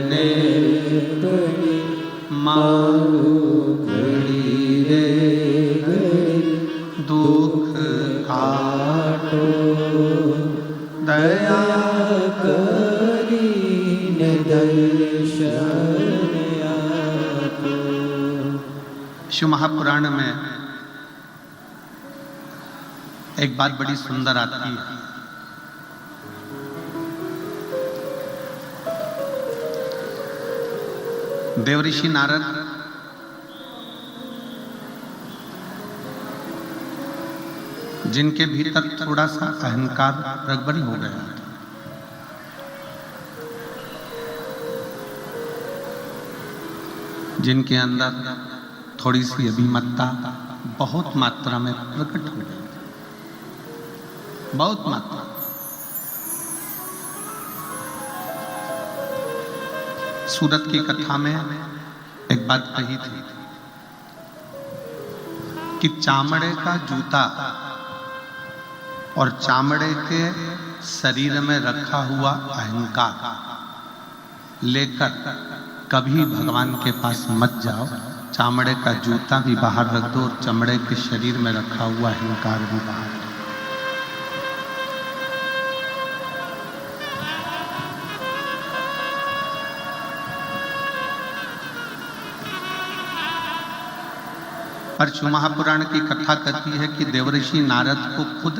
ने बड़ी मारू घड़ी रे घड़ी दुख काटो दया करी ने दर्शन आपो। शिव महापुराण में एक बात बड़ी सुंदर आती है। देवऋषि नारद जिनके भीतर थोड़ा सा अहंकार प्रगट हो गया था, जिनके अंदर थोड़ी सी अभिमतता बहुत मात्रा में प्रकट हो गई, बहुत मात्रा। सूरत की कथा में एक बात कही थी कि चामड़े का जूता और चामड़े के शरीर में रखा हुआ अहंकार लेकर कभी भगवान के पास मत जाओ। चामड़े का जूता भी बाहर रख दो और चमड़े के शरीर में रखा हुआ अहंकार भी बाहर रख दो। पर शिव महापुराण की कथा कहती है कि देवऋषि नारद को खुद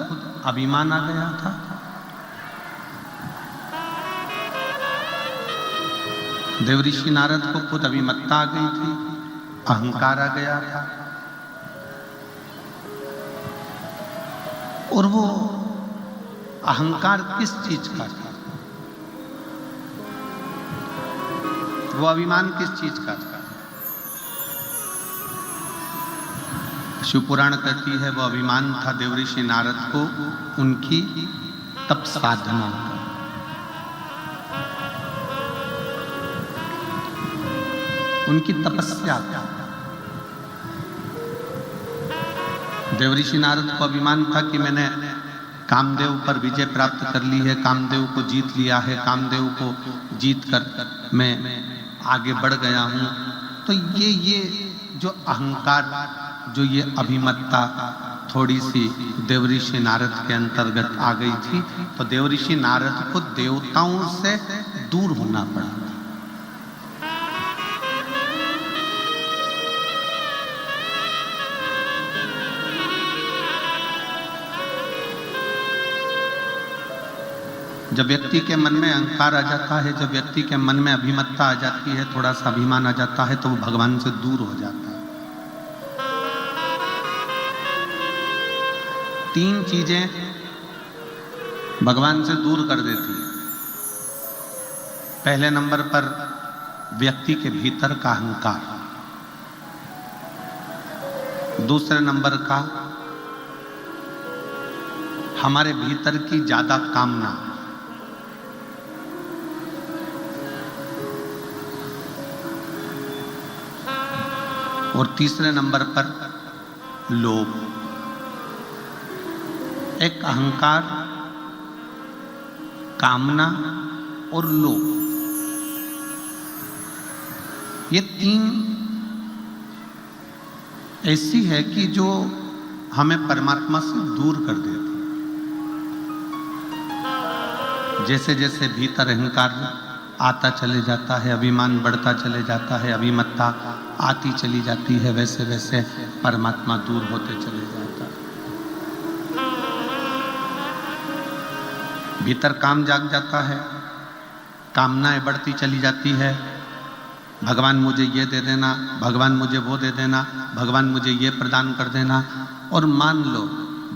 अभिमान आ गया था। देवऋषि नारद को खुद अभिमत्ता आ गई थी, अहंकार आ गया था। और वो अहंकार किस चीज का था, वो अभिमान किस चीज का था? शिव पुराण कहती है वो अभिमान था देवऋषि नारद को उनकी तप साधना का। उनकी तपस्या का। देवऋषि नारद को अभिमान था कि मैंने कामदेव पर विजय प्राप्त कर ली है, कामदेव को जीत लिया है, कामदेव को जीत कर मैं आगे बढ़ गया हूं। तो ये जो अहंकार, जो ये अभिमत्ता थोड़ी सी देवऋषि नारद के अंतर्गत आ गई थी, तो देवऋषि नारद को देवताओं से दूर होना पड़ा। जब व्यक्ति के मन में अहंकार आ जाता है, जब व्यक्ति के मन में अभिमत्ता आ जाती है, थोड़ा सा अभिमान आ जाता है, तो वो भगवान से दूर हो जाता है। तीन चीजें भगवान से दूर कर देती है। पहले नंबर पर व्यक्ति के भीतर का अहंकार, दूसरे नंबर का हमारे भीतर की ज्यादा कामना, और तीसरे नंबर पर लोभ। एक अहंकार, कामना और लोभ, ये तीन ऐसी है कि जो हमें परमात्मा से दूर कर देती है। जैसे जैसे भीतर अहंकार आता चले जाता है, अभिमान बढ़ता चले जाता है, अभिमत्ता आती चली जाती है, वैसे वैसे परमात्मा दूर होते चले जाता है। भीतर काम जाग जाता है, कामनाएं बढ़ती चली जाती है। भगवान मुझे ये दे देना, भगवान मुझे वो दे देना, भगवान मुझे ये प्रदान कर देना। और मान लो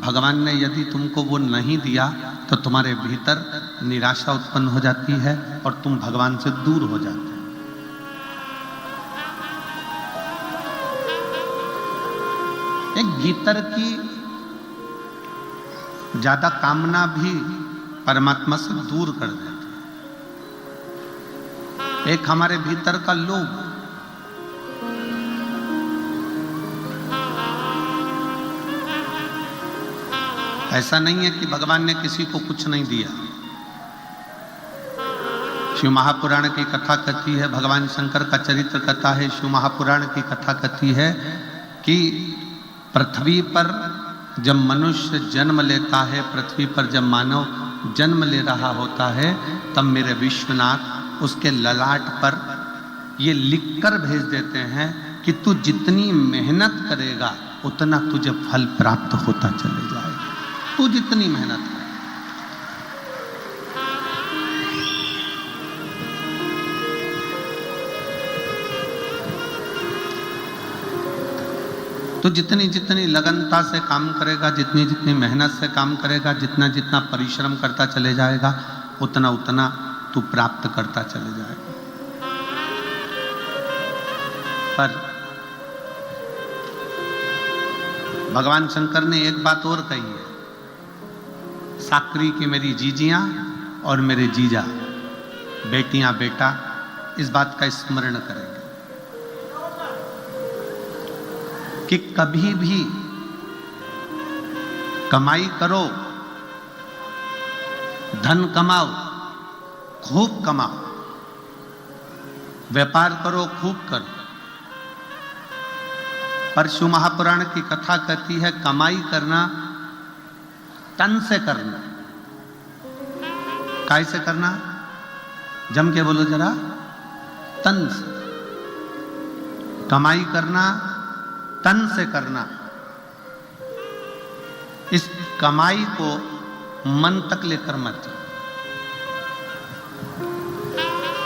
भगवान ने यदि तुमको वो नहीं दिया तो तुम्हारे भीतर निराशा उत्पन्न हो जाती है और तुम भगवान से दूर हो जाते हो। एक भीतर की ज्यादा कामना भी परमात्मा से दूर कर देती है। एक हमारे भीतर का लोभ, ऐसा नहीं है कि भगवान ने किसी को कुछ नहीं दिया। शिव महापुराण की कथा कहती है, भगवान शंकर का चरित्र कथा है, शिव महापुराण की कथा कहती है कि पृथ्वी पर जब मनुष्य जन्म लेता है, पृथ्वी पर जब मानव जन्म ले रहा होता है, तब मेरे विश्वनाथ उसके ललाट पर ये लिखकर भेज देते हैं कि तू जितनी मेहनत करेगा उतना तुझे फल प्राप्त होता चले जाएगा। तू जितनी मेहनत कर, तो जितनी जितनी लगनता से काम करेगा, जितनी जितनी मेहनत से काम करेगा, जितना जितना परिश्रम करता चले जाएगा, उतना उतना तू प्राप्त करता चले जाएगा। पर भगवान शंकर ने एक बात और कही है, साकरी की मेरी जीजियां और मेरे जीजा, बेटियां बेटा, इस बात का स्मरण करेंगे कि कभी भी कमाई करो, धन कमाओ, खूब कमाओ, व्यापार करो, खूब करो, पर शिव महापुराण की कथा कहती है कमाई करना तन से करना। काय से करना? जम के बोलो जरा, तन से। कमाई करना तन से करना। इस कमाई को मन तक लेकर मत जाओ।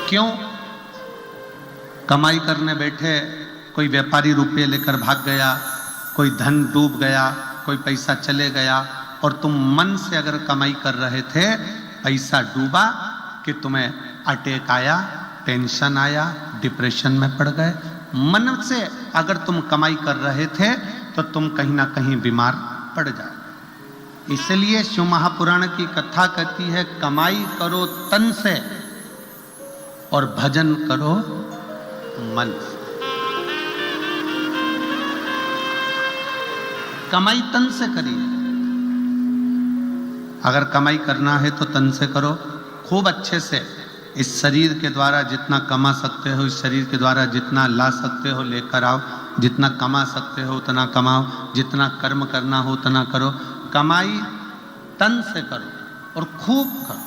क्यों? कमाई करने बैठे कोई व्यापारी रुपये लेकर भाग गया, कोई धन डूब गया, कोई पैसा चले गया, और तुम मन से अगर कमाई कर रहे थे, पैसा डूबा कि तुम्हें अटैक आया, टेंशन आया, डिप्रेशन में पड़ गए। मन से अगर तुम कमाई कर रहे थे तो तुम कहीं ना कहीं बीमार पड़ जाओ। इसलिए शिव महापुराण की कथा कहती है कमाई करो तन से और भजन करो मन से। कमाई तन से करिए। अगर कमाई करना है तो तन से करो, खूब अच्छे से। इस शरीर के द्वारा जितना कमा सकते हो, इस शरीर के द्वारा जितना ला सकते हो लेकर आओ, जितना कमा सकते हो उतना कमाओ, जितना कर्म करना हो उतना करो। कमाई तन से करो और खूब करो,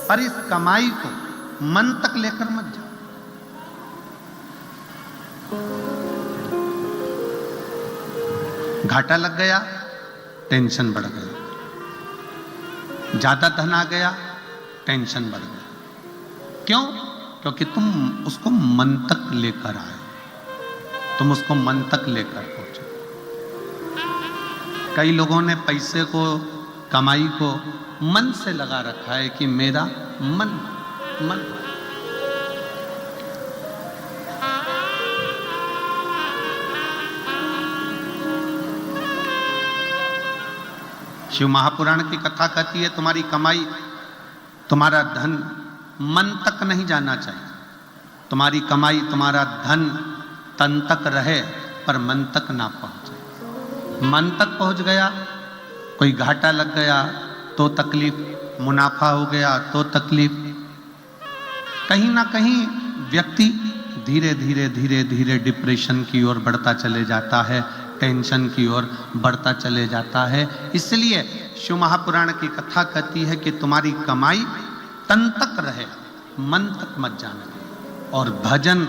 पर इस कमाई को मन तक लेकर मत जाओ। घाटा लग गया, टेंशन बढ़ गया, ज्यादा धन आ गया, टेंशन बढ़ गया। क्यों? क्योंकि तुम उसको मन तक लेकर आए, तुम उसको मन तक लेकर पहुंचे। कई लोगों ने पैसे को, कमाई को मन से लगा रखा है कि मेरा मन मन। शिव महापुराण की कथा कहती है तुम्हारी कमाई, तुम्हारा धन मन तक नहीं जाना चाहिए। तुम्हारी कमाई, तुम्हारा धन तन तक रहे पर मन तक ना पहुंचे। मन तक पहुंच गया, कोई घाटा लग गया तो तकलीफ, मुनाफा हो गया तो तकलीफ। कहीं ना कहीं व्यक्ति धीरे धीरे धीरे धीरे डिप्रेशन की ओर बढ़ता चले जाता है, टेंशन की ओर बढ़ता चले जाता है। इसलिए शिव महापुराण की कथा कहती है कि तुम्हारी कमाई तन तक रहे, मन तक मत जाने। और भजन,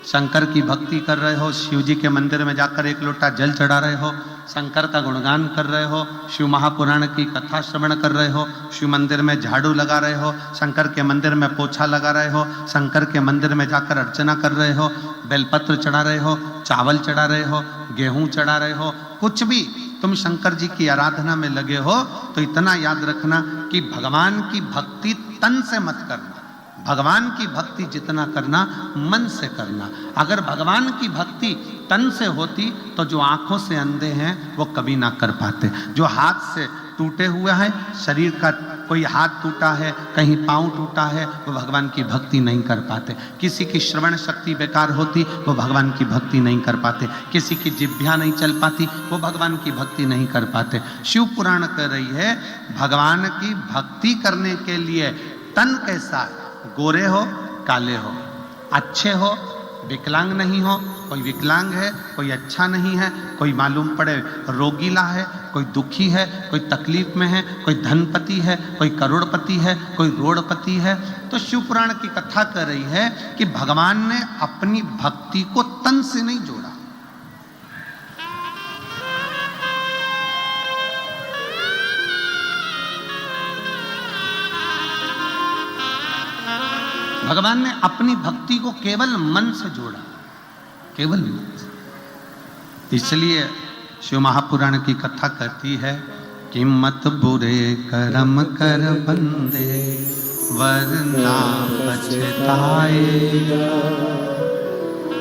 शंकर की भक्ति कर रहे हो, शिव जी के मंदिर में जाकर एक लोटा जल चढ़ा रहे हो, शंकर का गुणगान कर रहे हो, शिव महापुराण की कथा श्रवण कर रहे हो, शिव मंदिर में झाड़ू लगा रहे हो, शंकर के मंदिर में पोछा लगा रहे हो, शंकर के मंदिर में जाकर अर्चना कर रहे हो, बेलपत्र चढ़ा रहे हो, चावल चढ़ा रहे हो, गेहूं चढ़ा रहे हो, कुछ भी तुम शंकर जी की आराधना में लगे हो, तो इतना याद रखना कि भगवान की भक्ति तन से मत करना। भगवान की भक्ति जितना करना मन से करना। अगर भगवान की भक्ति तन से होती तो जो आंखों से अंधे हैं वो कभी ना कर पाते, जो हाथ से टूटे हुए हैं, शरीर का कोई हाथ टूटा है, कहीं पांव टूटा है, वो भगवान की भक्ति नहीं कर पाते। किसी की श्रवण शक्ति बेकार होती, वो भगवान की भक्ति नहीं कर पाते। किसी की जिह्वा नहीं चल पाती, वो भगवान की भक्ति नहीं कर पाते। शिव पुराण कह रही है भगवान की भक्ति करने के लिए तन कैसा है, गोरे हो काले हो, अच्छे हो विकलांग नहीं हो, कोई विकलांग है कोई अच्छा नहीं है, कोई मालूम पड़े रोगीला है, कोई दुखी है, कोई तकलीफ में है, कोई धनपति है, कोई करोड़पति है, कोई रोड़पति है। तो शिव पुराण की कथा कर रही है कि भगवान ने अपनी भक्ति को तन से नहीं जोड़ा। भगवान ने अपनी भक्ति को केवल मन से जोड़ा, केवल मन से। इसलिए शिव महापुराण की कथा कहती है कि मत बुरे कर्म कर बंदे वरना पछताएगा,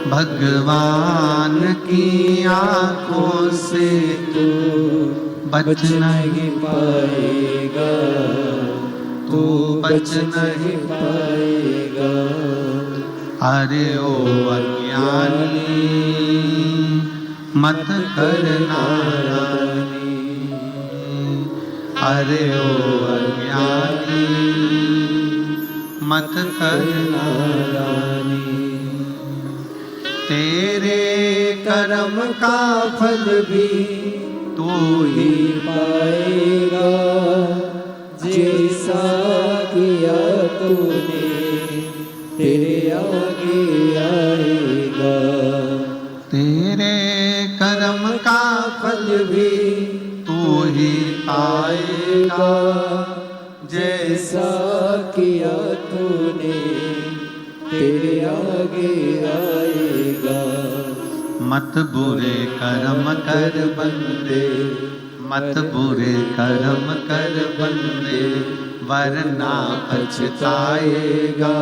भगवान की आंखों से तू बच नहीं पाएगा, तू बच नहीं पाएगा। अरे ओ अज्ञानी मत करना रानी, अरे ओ अज्ञानी मत करना रानी। तेरे कर्म का फल भी तू ही पाएगा, जैसा किया तूने तेरे आगे आएगा। तेरे कर्म का फल भी तू ही पाएगा, जैसा किया तूने तेरे आगे आएगा। मत बुरे कर्म कर बंदे, मत बुरे कर्म कर बंदे वरना पछताएगा,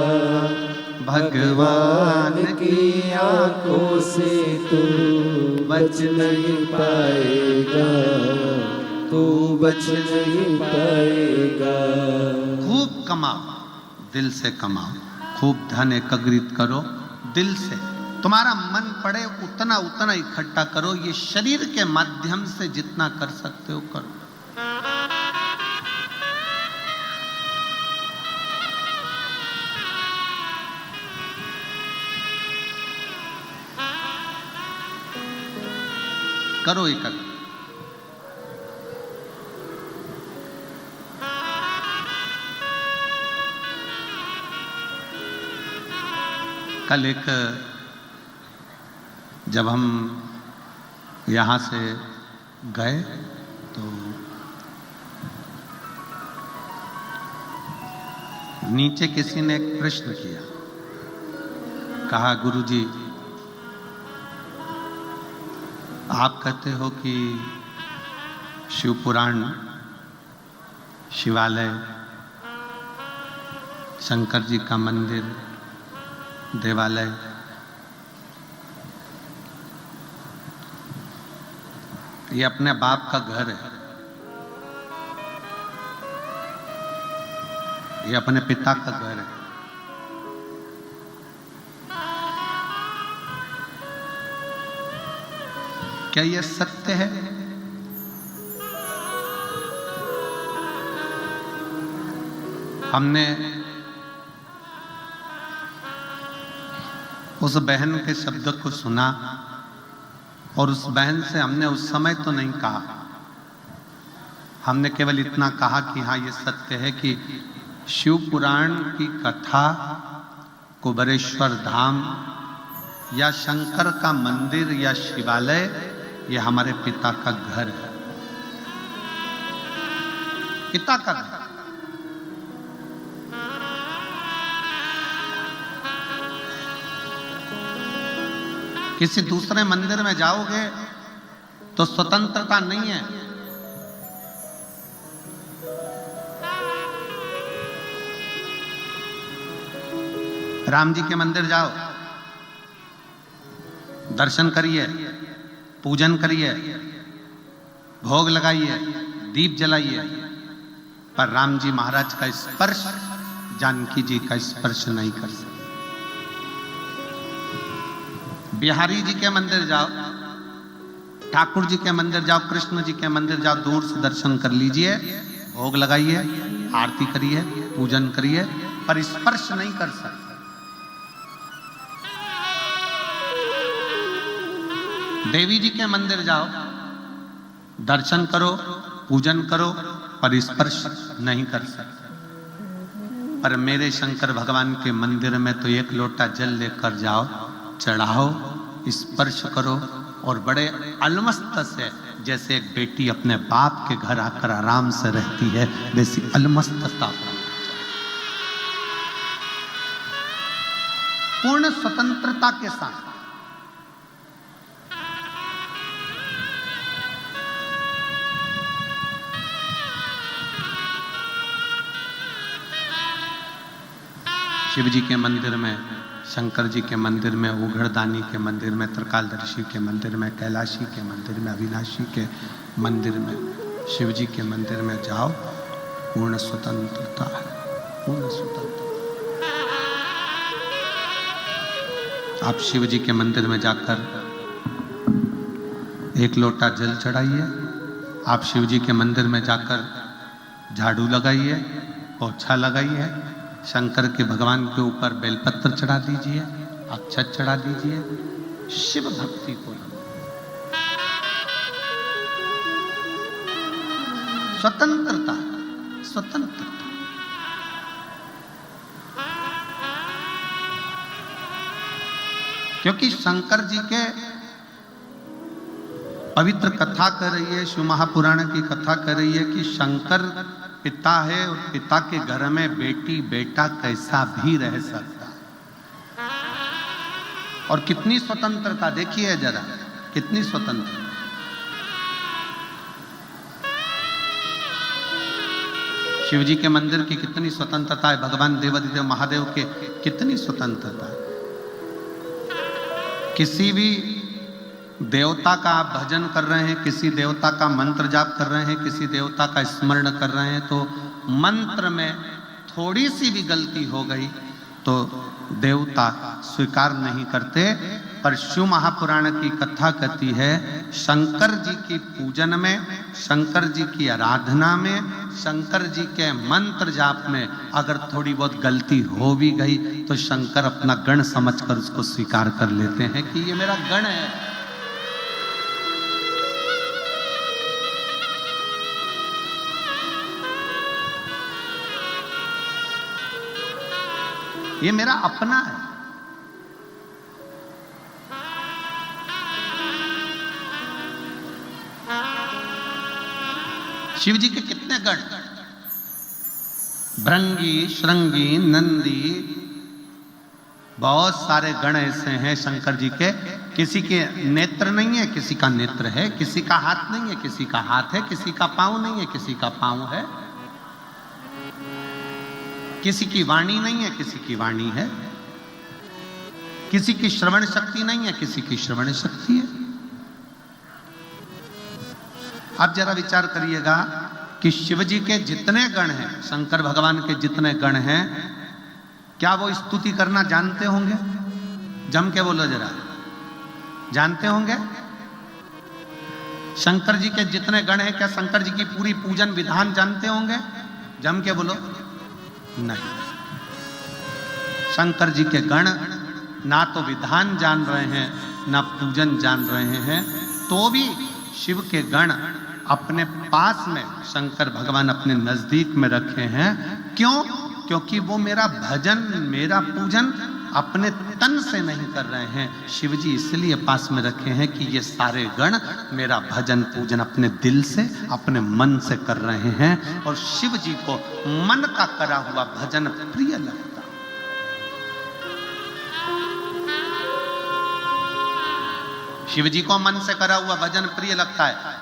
भगवान की आंखों से तू बच नहीं पाएगा, तू बच नहीं पाएगा। खूब कमाओ, दिल से कमाओ, खूब धन एकत्रित करो दिल से, तुम्हारा मन पड़े उतना उतना इकट्ठा करो, ये शरीर के माध्यम से जितना कर सकते हो करो। करो इकट्ठा। कल एक जब हम यहाँ से गए तो नीचे किसी ने एक प्रश्न किया, कहा गुरुजी आप कहते हो कि शिव पुराण, शिवालय, शंकर जी का मंदिर, देवालय, ये अपने बाप का घर है, ये अपने पिता का घर है। क्या ये सत्य है? हमने उस बहन के शब्द को सुना और उस बहन से हमने उस समय तो नहीं कहा, हमने केवल इतना कहा कि हाँ ये सत्य है कि शिव पुराण की कथा, कुबेरेश्वर धाम या शंकर का मंदिर या शिवालय, ये हमारे पिता का घर है, पिता का घर। किसी दूसरे मंदिर में जाओगे तो स्वतंत्रता नहीं है। राम जी के मंदिर जाओ, दर्शन करिए, पूजन करिए, भोग लगाइए, दीप जलाइए, पर राम जी महाराज का स्पर्श जानकी जी का स्पर्श नहीं कर सकते। बिहारी जी के मंदिर जाओ, ठाकुर जी के मंदिर जाओ, कृष्ण जी के मंदिर जाओ, दूर से दर्शन कर लीजिए, भोग लगाइए, आरती करिए, पूजन करिए, पर स्पर्श नहीं कर सकते। देवी जी के मंदिर जाओ, दर्शन करो, पूजन करो, पर स्पर्श नहीं कर सकते। पर मेरे शंकर भगवान के मंदिर में तो एक लोटा जल लेकर जाओ, चढ़ाओ, स्पर्श करो और बड़े अलमस्त से, जैसे एक बेटी अपने बाप के घर आकर आराम से रहती है, वैसी अलमस्तता, पूर्ण स्वतंत्रता के साथ। शिव जी के मंदिर में, शंकर जी के मंदिर में, उघड़दानी के मंदिर में, त्रिकालदर्शी के मंदिर में, कैलाशी के मंदिर में, अविनाशी के मंदिर में, शिव जी के मंदिर में जाओ, पूर्ण स्वतंत्रता है, पूर्ण स्वतंत्रता। आप शिव जी के मंदिर में जाकर एक लोटा जल चढ़ाइए, आप शिव जी के मंदिर में जाकर झाड़ू लगाइए, पोछा लगाइए, शंकर के भगवान के ऊपर बेलपत्र चढ़ा दीजिए, अक्षत चढ़ा दीजिए, शिव भक्ति को स्वतंत्रता, स्वतंत्रता। क्योंकि शंकर जी के पवित्र कथा कर रही है, शिव महापुराण की कथा कर रही है कि शंकर पिता है और पिता के घर में बेटी बेटा कैसा भी रह सकता है। और कितनी स्वतंत्रता देखिए जरा, कितनी स्वतंत्रता। शिव जी के मंदिर की कितनी स्वतंत्रता है, भगवान देवाधिदेव महादेव के कितनी स्वतंत्रता है। किसी भी देवता का आप भजन कर रहे हैं, किसी देवता का मंत्र जाप कर रहे हैं, किसी देवता का स्मरण कर रहे हैं, तो मंत्र में थोड़ी सी भी गलती हो गई तो देवता स्वीकार नहीं करते। पर शिव महापुराण की कथा कहती है, शंकर जी की पूजन में, शंकर जी की आराधना में, शंकर जी के मंत्र जाप में अगर थोड़ी बहुत गलती हो भी गई तो शंकर अपना गण समझकर उसको स्वीकार कर लेते हैं कि ये मेरा गण है। ये मेरा अपना है। शिव जी के कितने गण, भृंगी, श्रृंगी, नंदी, बहुत सारे गण ऐसे हैं शंकर जी के। किसी के नेत्र नहीं है, किसी का नेत्र है, किसी का हाथ नहीं है, किसी का हाथ है, किसी का पांव नहीं है, किसी का पांव है, किसी की वाणी नहीं है, किसी की वाणी है, किसी की श्रवण शक्ति नहीं है, किसी की श्रवण शक्ति है। आप जरा विचार करिएगा कि शिव जी के जितने गण हैं, शंकर भगवान के जितने गण हैं, क्या वो स्तुति करना जानते होंगे? जम के बोलो जरा, जानते होंगे? शंकर जी के जितने गण हैं, क्या शंकर जी की पूरी पूजन विधान जानते होंगे? जम के बोलो। नहीं, शंकर जी के गण ना तो विधान जान रहे हैं, ना पूजन जान रहे हैं, तो भी शिव के गण अपने पास में शंकर भगवान अपने नजदीक में रखे हैं। क्यों? क्योंकि वो मेरा भजन, मेरा पूजन अपने तन से नहीं कर रहे हैं। शिव जी इसलिए पास में रखे हैं कि ये सारे गण मेरा भजन पूजन अपने दिल से, अपने मन से कर रहे हैं, और शिव जी को मन का करा हुआ भजन प्रिय लगता। शिव जी को मन से करा हुआ भजन प्रिय लगता है।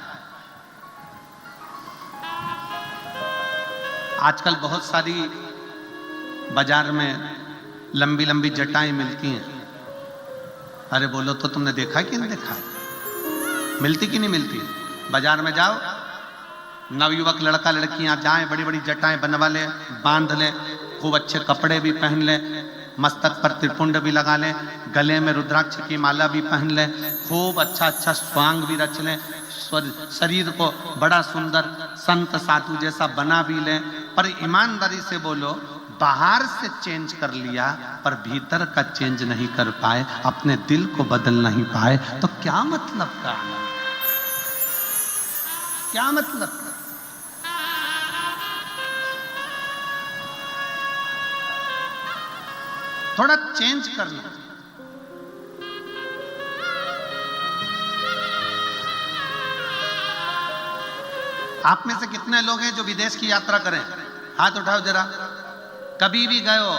आजकल बहुत सारी बाजार में लंबी लंबी जटाएं मिलती हैं। अरे बोलो तो तुमने देखा कि नहीं देखा? मिलती कि नहीं मिलती? बाजार में जाओ, नवयुवक लड़का लड़कियां जाएं, बड़ी बड़ी जटाएं बनवा ले, बांध ले, खूब अच्छे कपड़े भी पहन ले, मस्तक पर त्रिपुंड भी लगा ले, गले में रुद्राक्ष की माला भी पहन ले, खूब अच्छा अच्छा स्वांग भी रच ले, शरीर को बड़ा सुंदर संत साधु जैसा बना भी ले। पर ईमानदारी से बोलो, बाहर से चेंज कर लिया पर भीतर का चेंज नहीं कर पाए, अपने दिल को बदल नहीं पाए, तो क्या मतलब का आनंद, क्या मतलब का? थोड़ा चेंज करना। आप में से कितने लोग हैं जो विदेश की यात्रा करें? हाथ उठाओ जरा। कभी भी गए हो,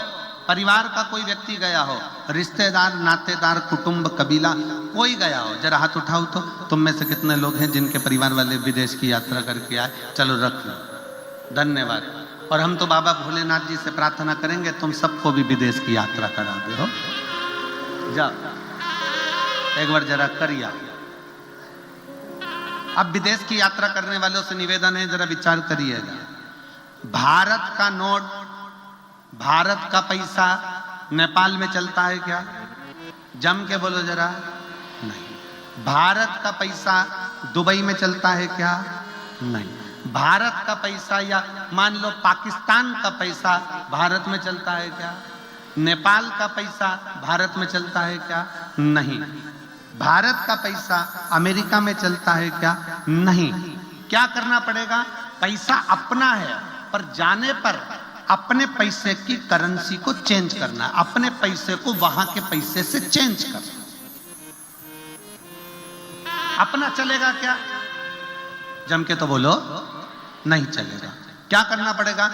परिवार का कोई व्यक्ति गया हो, रिश्तेदार, नातेदार, कुटुंब, कबीला, कोई गया हो, जरा हाथ उठाओ। तो तुम में से कितने लोग हैं जिनके परिवार वाले विदेश की यात्रा करके आए? चलो रख लो, धन्यवाद। और हम तो बाबा भोलेनाथ जी से प्रार्थना करेंगे तुम सबको भी विदेश की यात्रा करा दे हो। जाओ एक बार जरा करिए। अब विदेश की यात्रा करने वालों से निवेदन है, जरा विचार करिएगा। भारत का नोट, भारत का पैसा नेपाल में चलता है क्या? जम के बोलो जरा। नहीं। भारत का पैसा दुबई में चलता है क्या? नहीं। भारत का पैसा या मान लो पाकिस्तान का पैसा भारत में चलता है क्या? नेपाल का पैसा भारत में चलता है क्या? नहीं। भारत का पैसा अमेरिका में चलता है क्या? नहीं। क्या करना पड़ेगा? पैसा अपना है पर जाने पर अपने पैसे की करेंसी को चेंज करना, अपने पैसे को वहां के पैसे से चेंज करना। अपना चलेगा क्या? जम के तो बोलो, नहीं चलेगा। क्या करना पड़ेगा?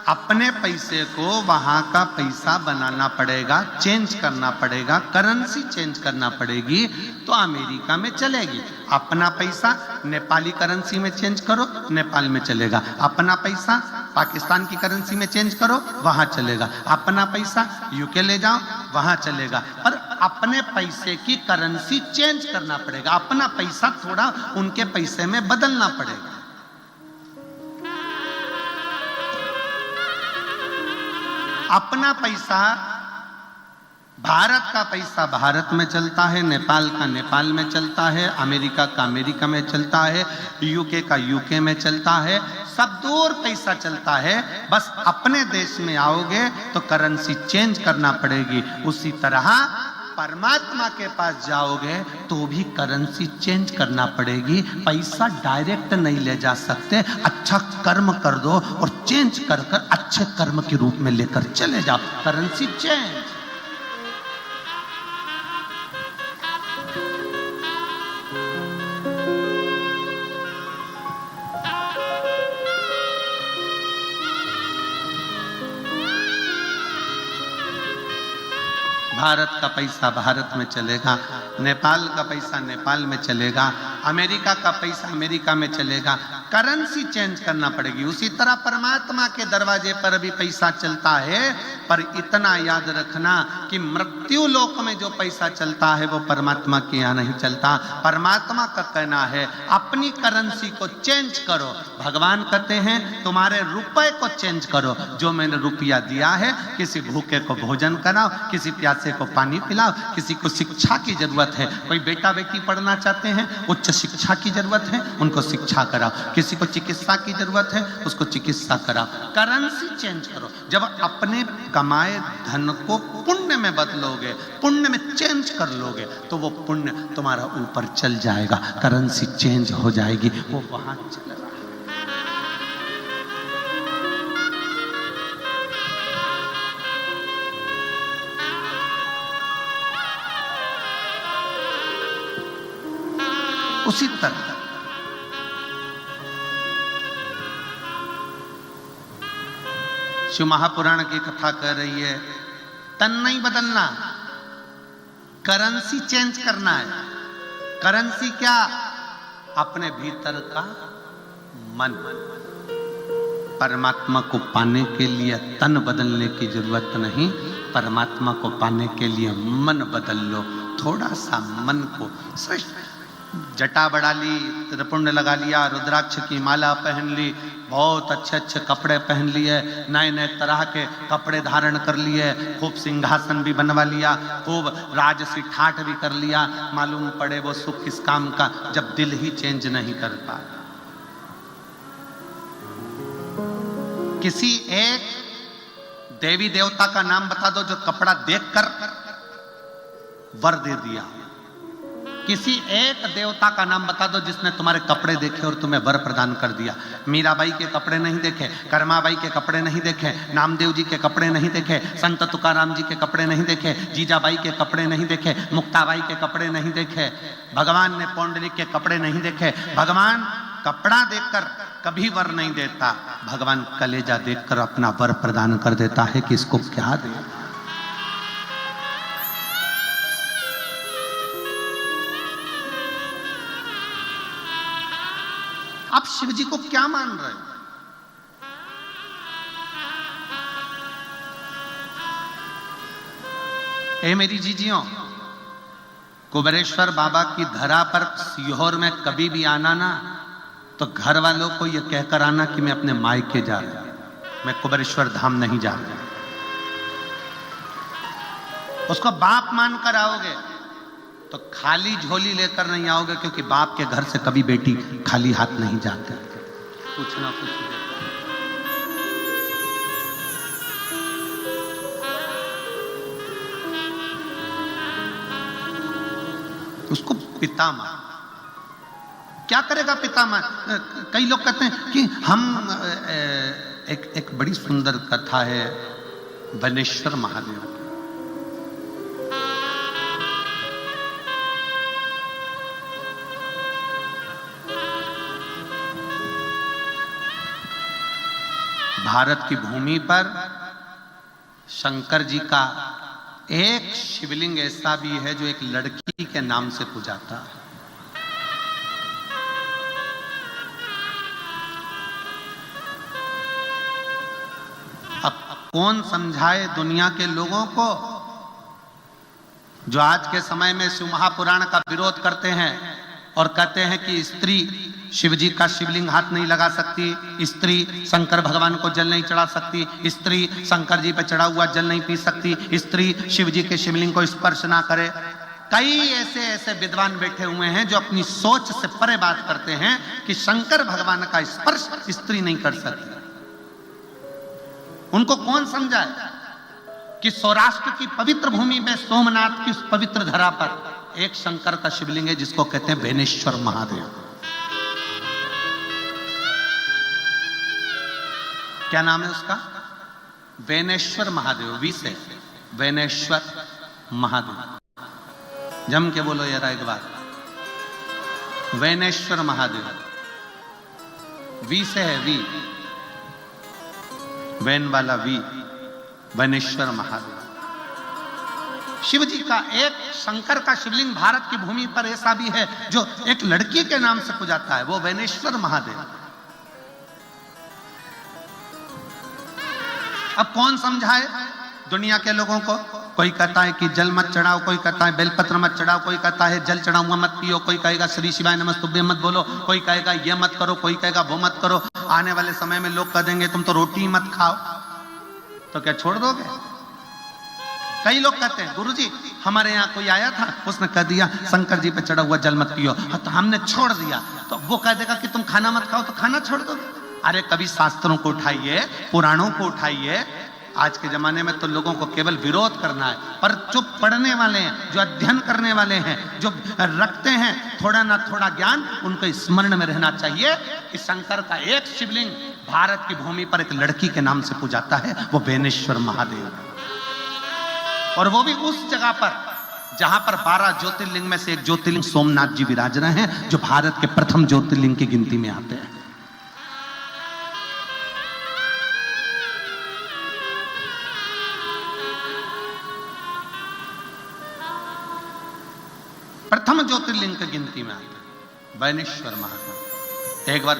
अपने पैसे को वहां का पैसा बनाना पड़ेगा, चेंज करना पड़ेगा, करेंसी चेंज करना पड़ेगी, तो अमेरिका में चलेगी। अपना पैसा नेपाली करेंसी में चेंज करो, नेपाल में चलेगा। अपना पैसा पाकिस्तान की करेंसी में चेंज करो, वहां चलेगा। अपना पैसा यूके ले जाओ, वहां चलेगा। पर अपने पैसे की करेंसी चेंज करना पड़ेगा, अपना पैसा थोड़ा उनके पैसे में बदलना पड़ेगा। अपना पैसा, भारत का पैसा भारत में चलता है, नेपाल का नेपाल में चलता है, अमेरिका का अमेरिका में चलता है, यूके का यूके में चलता है, सब दूर पैसा चलता है। बस अपने देश में आओगे तो करेंसी चेंज करना पड़ेगी। उसी तरह परमात्मा के पास जाओगे तो भी करेंसी चेंज करना पड़ेगी। पैसा डायरेक्ट नहीं ले जा सकते। अच्छा कर्म कर दो और चेंज कर कर अच्छे कर्म के रूप में लेकर चले जाओ, करेंसी चेंज। भारत का पैसा भारत में चलेगा, नेपाल का पैसा नेपाल में चलेगा, अमेरिका का पैसा अमेरिका में चलेगा। करेंसी चेंज करना पड़ेगी। उसी तरह परमात्मा के दरवाजे पर भी पैसा चलता है, पर इतना याद रखना कि मृत्यु लोक में जो पैसा चलता है वो परमात्मा के यहाँ नहीं चलता। परमात्मा का कहना है अपनी करेंसी को चेंज करो। भगवान कहते हैं तुम्हारे रुपए को चेंज करो। जो मैंने रुपया दिया है, किसी भूखे को भोजन कराओ, किसी प्यासे को पानी पिलाओ, किसी को शिक्षा की जरूरत है, कोई बेटा बेटी पढ़ना चाहते हैं, उच्च शिक्षा की जरूरत है, उनको शिक्षा कराओ। किसी को चिकित्सा की जरूरत है, उसको चिकित्सा कराओ। करेंसी चेंज करो। जब अपने कमाए धन को पुण्य में बदलोगे, पुण्य में चेंज कर लोगे, तो वो पुण्य तुम्हारा ऊपर चल जाएगा, करेंसी चेंज हो जाएगी, वो वहां चल रहा है। उसी तरह शिव महापुराण की कथा कह रही है, तन नहीं बदलना, करेंसी चेंज करना है। करेंसी क्या? अपने भीतर का मन। परमात्मा को पाने के लिए तन बदलने की जरूरत नहीं, परमात्मा को पाने के लिए मन बदल लो। थोड़ा सा मन को श्रेष्ठ, जटा बढ़ा ली, त्रिपुंड लगा लिया, रुद्राक्ष की माला पहन ली, बहुत अच्छे अच्छे कपड़े पहन लिए, नए नए तरह के कपड़े धारण कर लिए, खूब सिंहासन भी बनवा लिया, खूब राजसी ठाठ भी कर लिया। मालूम पड़े वो सुख किस काम का, जब दिल ही चेंज नहीं कर पाया। किसी एक देवी देवता का नाम बता दो जो कपड़ा देखकर वर दे दिया। किसी एक देवता का नाम बता दो जिसने तुम्हारे कपड़े देखे और तुम्हें वर प्रदान कर दिया। मीराबाई के कपड़े नहीं देखे, कर्माबाई के कपड़े नहीं देखे, नामदेव जी के कपड़े नहीं देखे, संत तुकाराम जी के कपड़े नहीं देखे, जीजाबाई के कपड़े नहीं देखे, मुक्ताबाई के कपड़े नहीं देखे, भगवान ने पौंडलिक के कपड़े नहीं देखे। भगवान कपड़ा देखकर कभी वर नहीं देता, भगवान कलेजा देखकर अपना वर प्रदान कर देता है कि इसको क्या दे। आप शिव जी को क्या मान रहे हो? ए मेरी जीजियों, कुबेरेश्वर बाबा की धरा पर सीहोर में कभी भी आना ना तो घर वालों को यह कहकर आना कि मैं अपने मायके जा रहा हूं, मैं कुबेरेश्वर धाम नहीं जा रहा। उसको बाप मानकर आओगे तो खाली झोली लेकर नहीं आओगे, क्योंकि बाप के घर से कभी बेटी खाली हाथ नहीं जाती, कुछ ना कुछ देता। उसको पिता मान। क्या करेगा पिता मान? कई लोग कहते हैं कि हम एक बड़ी सुंदर कथा है बनेश्वर महादेव की। भारत की भूमि पर शंकर जी का एक शिवलिंग ऐसा भी है जो एक लड़की के नाम से पूजाता है। अब कौन समझाए दुनिया के लोगों को जो आज के समय में शिव महापुराण का विरोध करते हैं और कहते हैं कि स्त्री शिव जी का शिवलिंग हाथ नहीं लगा सकती, स्त्री शंकर भगवान को जल नहीं चढ़ा सकती, स्त्री शंकर जी पे चढ़ा हुआ जल नहीं पी सकती, स्त्री शिव जी के शिवलिंग को स्पर्श ना करे। कई ऐसे विद्वान बैठे हुए हैं जो अपनी सोच से परे बात करते हैं कि शंकर भगवान का स्पर्श स्त्री नहीं कर सकती। उनको कौन समझाए कि सौराष्ट्र की पवित्र भूमि में सोमनाथ की उस पवित्र धरा पर एक शंकर का शिवलिंग है जिसको कहते हैं बेनेश्वर महादेव। क्या नाम है उसका? बेनेश्वर महादेव। वी से बेनेश्वर महादेव। जम के बोलो यार एक बार, बेनेश्वर महादेव। वी से है वी, वैन वाला वी, बेनेश्वर महादेव। शिव जी का एक शंकर का शिवलिंग भारत की भूमि पर ऐसा भी है जो एक लड़की के नाम से पूजाता है, वो बेनेश्वर महादेव। अब कौन समझाए दुनिया के लोगों को? कोई कहता है कि जल मत चढ़ाओ, कोई कहता है बेलपत्र मत चढ़ाओ, कोई कहता है जल चढ़ा हुआ मत पियो, कोई कहेगा श्री शिवाय नमस्तुभ्यं मत बोलो, कोई कहेगा ये मत करो, कोई कहेगा वो मत करो। आने वाले समय में लोग कह देंगे तुम तो रोटी मत खाओ, तो क्या छोड़ दोगे? कई लोग कहते हैं गुरुजी हमारे यहाँ कोई आया था, उसने कह दिया शंकर जी पे चढ़ा हुआ जल मत पियो, तो हमने छोड़ दिया। तो वो कह देगा कि तुम खाना मत खाओ, तो खाना छोड़ दोगे? अरे कभी शास्त्रों को उठाइए, पुराणों को उठाइए। आज के जमाने में तो लोगों को केवल विरोध करना है, पर जो पढ़ने वाले हैं, जो अध्ययन करने वाले हैं, जो रखते हैं थोड़ा ना थोड़ा ज्ञान, उनको स्मरण में रहना चाहिए कि शंकर का एक शिवलिंग भारत की भूमि पर एक लड़की के नाम से पूजाता है, वो बेनेश्वर महादेव। और वो भी उस जगह पर जहां पर 12 ज्योतिर्लिंग में से एक ज्योतिर्लिंग सोमनाथ जी विराज रहे हैं, जो भारत के प्रथम ज्योतिर्लिंग की गिनती में आते हैं। प्रथम ज्योतिर्लिंग की गिनती में आते हैं बेनेश्वर महादेव। एक बार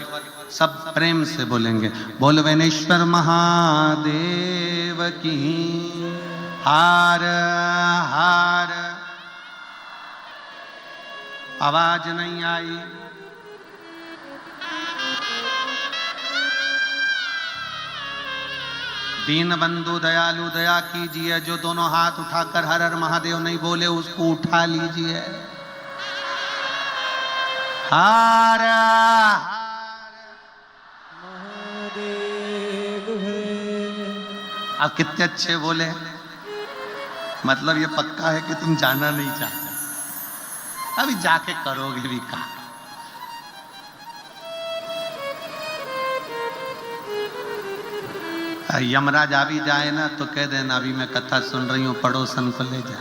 सब प्रेम से बोलेंगे, बोल बेनेश्वर महादेव की हार हार। आवाज नहीं आई। दीन बंधु दयालु दया कीजिए, जो दोनों हाथ उठाकर हर हर महादेव नहीं बोले उसको उठा लीजिए। हार महादेव है, अब कितने अच्छे बोले, मतलब ये पक्का है कि तुम जाना नहीं चाहते, अभी जाके करोगे भी कहा। यमराज आ भी जाए ना तो कह देना अभी मैं कथा सुन रही हूं, पड़ोसन को ले जा,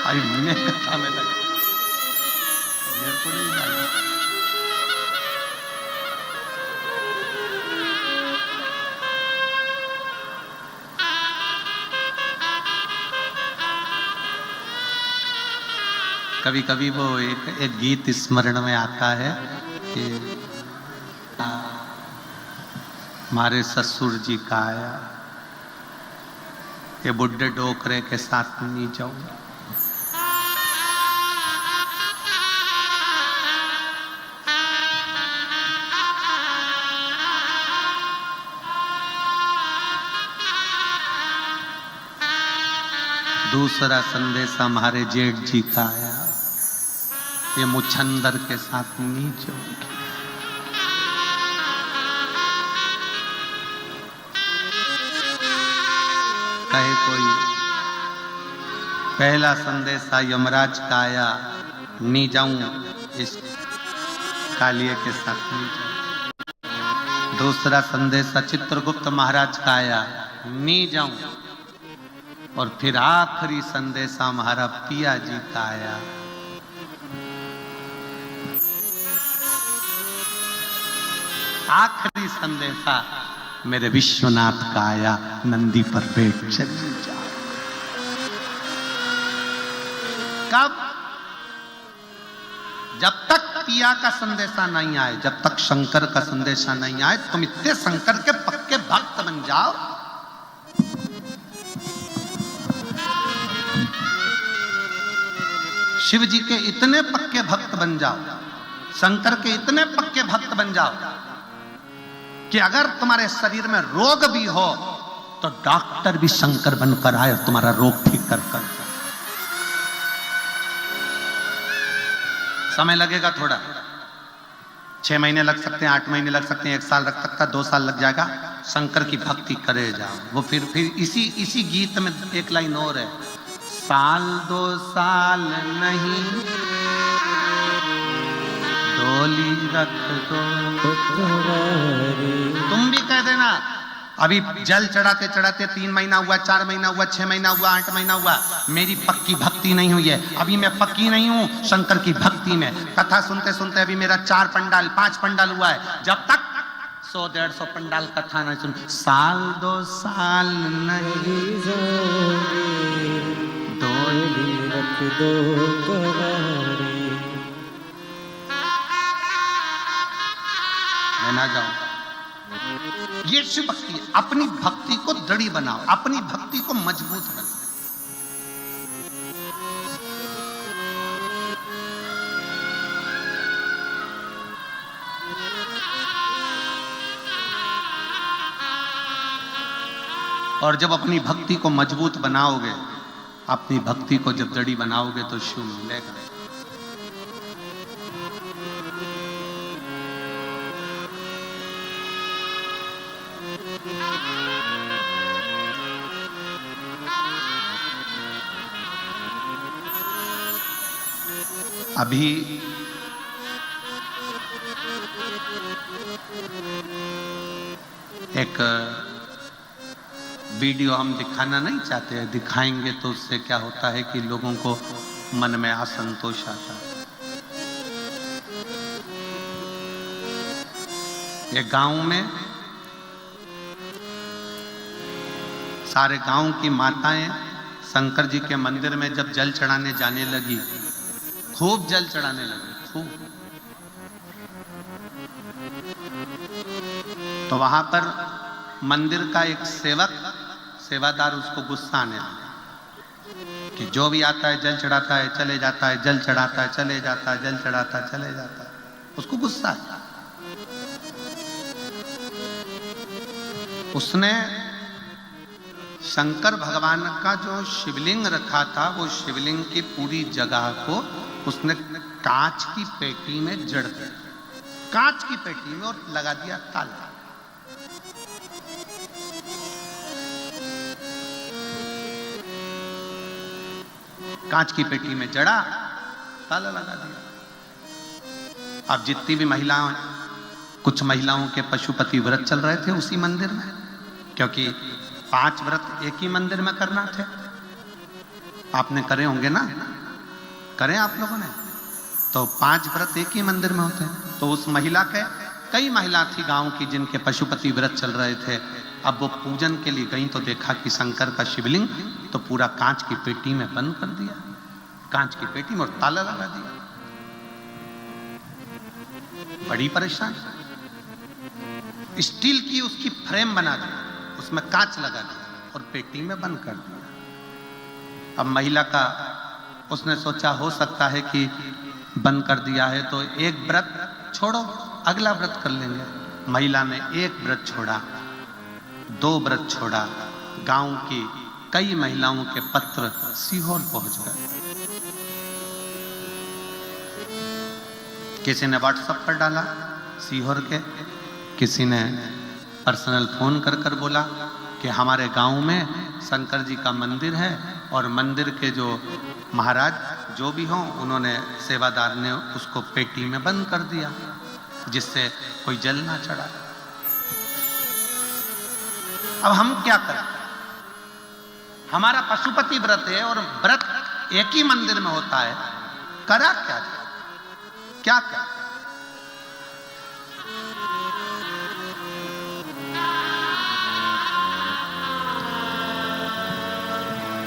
अभी मैं कथा में लगा, मेरे को नहीं जाना। कभी कभी वो एक गीत स्मरण में आता है कि हमारे ससुर जी का आया, ये बुड्ढे डोकरे के साथ नहीं जाऊं। दूसरा संदेशा हमारे जेठ जी का आया, ये मुछंदर के साथ नहीं जाऊंगी। कहे कोई पहला संदेशा यमराज का आया, नहीं जाऊं इस कालिए के साथ नहीं जाऊं। दूसरा संदेशा चित्रगुप्त महाराज का आया, नहीं जाऊं। और फिर आखिरी संदेशा हमारा पिया जी का आया, आखिरी संदेशा मेरे विश्वनाथ का आया, नंदी पर बैठ चली जा। कब? जब तक पिया का संदेशा नहीं आए, जब तक शंकर का संदेशा नहीं आए, तुम इतने शंकर के पक्के भक्त बन जाओ, शिव जी के इतने पक्के भक्त बन जाओ, शंकर के इतने पक्के भक्त बन जाओ कि अगर तुम्हारे शरीर में रोग भी हो तो डॉक्टर भी शंकर बनकर आए और तुम्हारा रोग ठीक कर कर। समय लगेगा थोड़ा, 6 महीने लग सकते हैं, 8 महीने लग सकते हैं, 1 साल लग सकता है, 2 साल लग जाएगा। शंकर की भक्ति करे जाओ। वो फिर इसी गीत में एक लाइन और है, साल 2 साल नहीं डोली रख दो। तुम भी कह देना, अभी जल चढ़ाते चढ़ाते 3 महीना हुआ, 4 महीना हुआ, 6 महीना हुआ, 8 महीना हुआ, मेरी पक्की भक्ति नहीं हुई है, अभी मैं पक्की नहीं हूं शंकर की भक्ति में। कथा सुनते सुनते अभी मेरा 4 पंडाल 5 पंडाल हुआ है, जब तक 100-150 पंडाल कथा नहीं सुन, साल 2 साल नहीं डोली रख दो कवारे। मैं ना जाऊं। ये शिव भक्ति है। अपनी भक्ति को दृढ़ बनाओ, अपनी भक्ति को मजबूत बनाओ। और जब अपनी भक्ति को मजबूत बनाओगे, अपनी भक्ति को जब दृढ़ बनाओगे तो शिव मिलेगा। अभी एक वीडियो हम दिखाना नहीं चाहते हैं, दिखाएंगे तो उससे क्या होता है कि लोगों को मन में असंतोष आता है। ये गांव में सारे गांव की माताएं शंकर जी के मंदिर में जब जल चढ़ाने जाने लगी, खूब जल चढ़ाने लगी, खूब, तो वहां पर मंदिर का एक सेवादार उसको गुस्सा आने लगा कि जो भी आता है जल चढ़ाता है चले जाता है, जल चढ़ाता है चले जाता है, जल चढ़ाता है चले जाता है, उसको गुस्सा आया। उसने शंकर भगवान का जो शिवलिंग रखा था, वो शिवलिंग की पूरी जगह को उसने कांच की पेटी में जड़ दिया, कांच की पेटी में, और लगा दिया ताला। कांच की पेटी में जड़ा, ताला लगा दिया। अब जितनी भी महिलाएं, कुछ महिलाओं के पशुपति व्रत चल रहे थे उसी मंदिर में, क्योंकि 5 व्रत एक ही मंदिर में करना थे। आपने करे होंगे ना, करें आप लोगों ने, तो 5 व्रत एक ही मंदिर में होते हैं। तो उस महिला के, कई महिला थी गांव की जिनके पशुपति व्रत चल रहे थे। अब वो पूजन के लिए गई तो देखा कि शंकर का शिवलिंग तो पूरा कांच की पेटी में बंद कर दिया, कांच की पेटी में, और ताला लगा दिया। बड़ी परेशान। स्टील की उसकी फ्रेम बना दी, उसमें कांच लगा दिया और पेटी में बंद कर दिया। अब महिला का, उसने सोचा हो सकता है कि बंद कर दिया है तो एक व्रत छोड़ो, अगला व्रत कर लेंगे। महिला ने एक व्रत छोड़ा, 2 व्रत छोड़ा, गांव की कई महिलाओं के पत्र सीहोर पहुंच गए। किसी ने व्हाट्सएप पर डाला सीहोर के, किसी ने पर्सनल फोन कर कर बोला कि हमारे गांव में शंकर जी का मंदिर है और मंदिर के जो महाराज जो भी हों, उन्होंने, सेवादार ने उसको पेटी में बंद कर दिया जिससे कोई जल ना चढ़ा। अब हम क्या करें? हमारा पशुपति व्रत है और व्रत एक ही मंदिर में होता है, करा क्या जाए? क्या करें?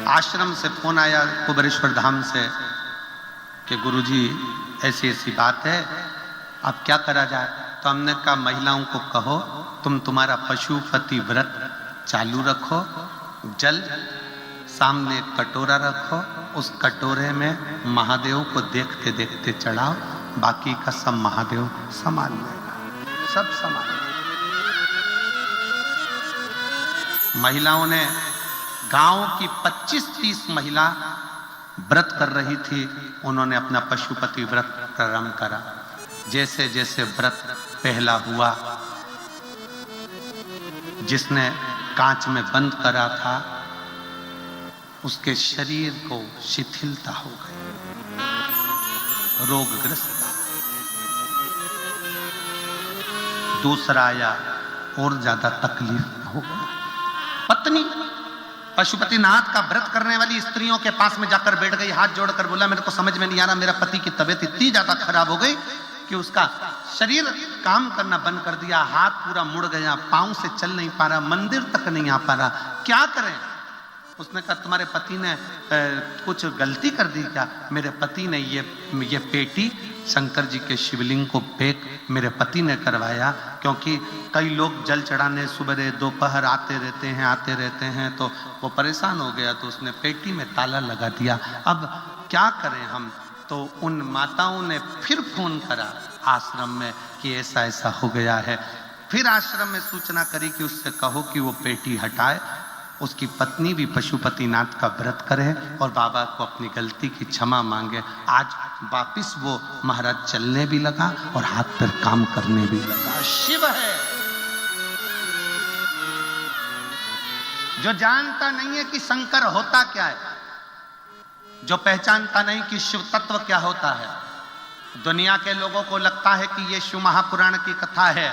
आश्रम से फोन आया कुबेरेश्वर धाम से कि गुरुजी ऐसी ऐसी बात है, अब क्या करा जाए? तो हमने कहा महिलाओं को कहो तुम तुम्हारा पशुपति व्रत चालू रखो, जल सामने एक कटोरा रखो, उस कटोरे में महादेव को देखते देखते चढ़ाओ, बाकी का सब महादेव संभाल लेगा, सब संभाल। महिलाओं ने, गांव की 25-30 महिला व्रत कर रही थी, उन्होंने अपना पशुपति व्रत प्रारंभ करा। जैसे जैसे व्रत पहला हुआ, जिसने कांच में बंद करा था उसके शरीर को शिथिलता हो गई, रोगग्रस्त। दूसरा आया, और ज्यादा तकलीफ हो गई। पत्नी पशुपतिनाथ का व्रत करने वाली स्त्रियों के पास में जाकर बैठ गई, हाथ जोड़कर बोला मेरे को समझ में नहीं आ रहा, मेरा पति की तबीयत इतनी ज्यादा खराब हो गई कि उसका शरीर काम करना बंद कर दिया, हाथ पूरा मुड़ गया, पांव से चल नहीं पा रहा, मंदिर तक नहीं आ पा रहा, क्या करें? उसने कहा तुम्हारे पति ने कुछ गलती कर दी क्या? मेरे पति ने ये पेटी शंकर जी के शिवलिंग को पैक मेरे पति ने करवाया, क्योंकि कई लोग जल चढ़ाने सुबह दोपहर आते रहते हैं तो वो परेशान हो गया, तो उसने पेटी में ताला लगा दिया। अब क्या करें हम? तो उन माताओं ने फिर फोन करा आश्रम में कि ऐसा ऐसा हो गया है। फिर आश्रम में सूचना करी कि उससे कहो कि वो पेटी हटाए, उसकी पत्नी भी पशुपतिनाथ का व्रत करे और बाबा को अपनी गलती की क्षमा मांगे। आज वापिस वो महाराज चलने भी लगा और हाथ पैर काम करने भी लगा। शिव है जो जानता नहीं है कि शंकर होता क्या है, जो पहचानता नहीं कि शिव तत्व क्या होता है। दुनिया के लोगों को लगता है कि ये शिव महापुराण की कथा है,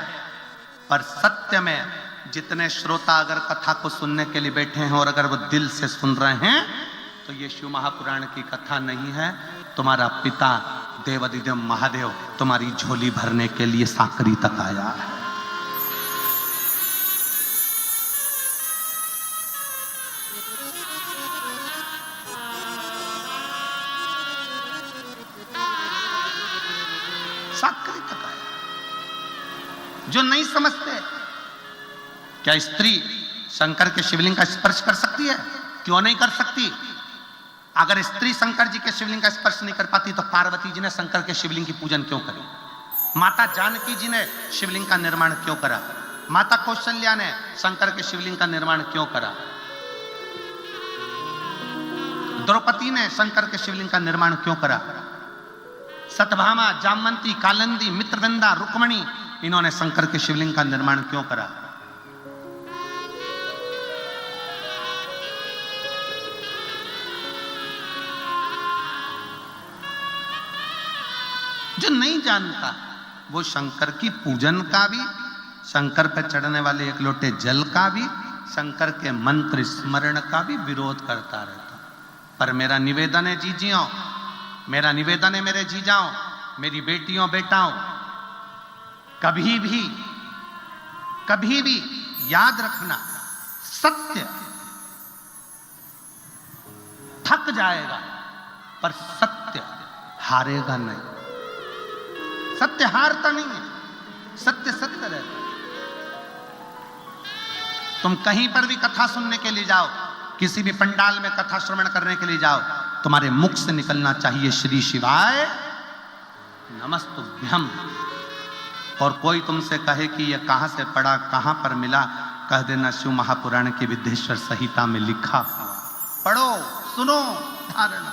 पर सत्य में जितने श्रोता अगर कथा को सुनने के लिए बैठे हैं और अगर वो दिल से सुन रहे हैं तो ये शिव महापुराण की कथा नहीं है। तुम्हारा पिता देवाधिदेव महादेव तुम्हारी झोली भरने के लिए साकरी तक आया है। साकरी तक आया। जो नहीं समझते, क्या स्त्री शंकर के शिवलिंग का स्पर्श कर सकती है? क्यों नहीं कर सकती? अगर स्त्री शंकर जी के शिवलिंग का स्पर्श नहीं कर पाती तो पार्वती जी ने शंकर के शिवलिंग की पूजन क्यों करी? माता जानकी जी ने शिवलिंग का निर्माण क्यों करा? माता कौशल्या ने शंकर के शिवलिंग का निर्माण क्यों करा? द्रौपदी ने शंकर के शिवलिंग का निर्माण क्यों करा? सतभामा, जामवंती, कालिंदी, मित्रविंदा, रुक्मणी, इन्होंने शंकर के शिवलिंग का निर्माण क्यों करा? जो नहीं जानता वो शंकर की पूजन का भी, शंकर पर चढ़ने वाले एक लोटे जल का भी, शंकर के मंत्र स्मरण का भी विरोध करता रहता। पर मेरा निवेदन है जीजियों, मेरा निवेदन है मेरे जीजाओं, मेरी बेटियों बेटाओं, कभी भी याद रखना, सत्य थक जाएगा पर सत्य हारेगा नहीं। सत्य हारता नहीं है, सत्य सत्य रहता है। तुम कहीं पर भी कथा सुनने के लिए जाओ, किसी भी पंडाल में कथा श्रवण करने के लिए जाओ, तुम्हारे मुख से निकलना चाहिए श्री शिवाय नमस्तुभ्यम। और कोई तुमसे कहे कि यह कहां से पढ़ा, कहां पर मिला, कह देना शिव महापुराण की विद्येश्वर संहिता में लिखा हुआ। पढ़ो, सुनो, धारण।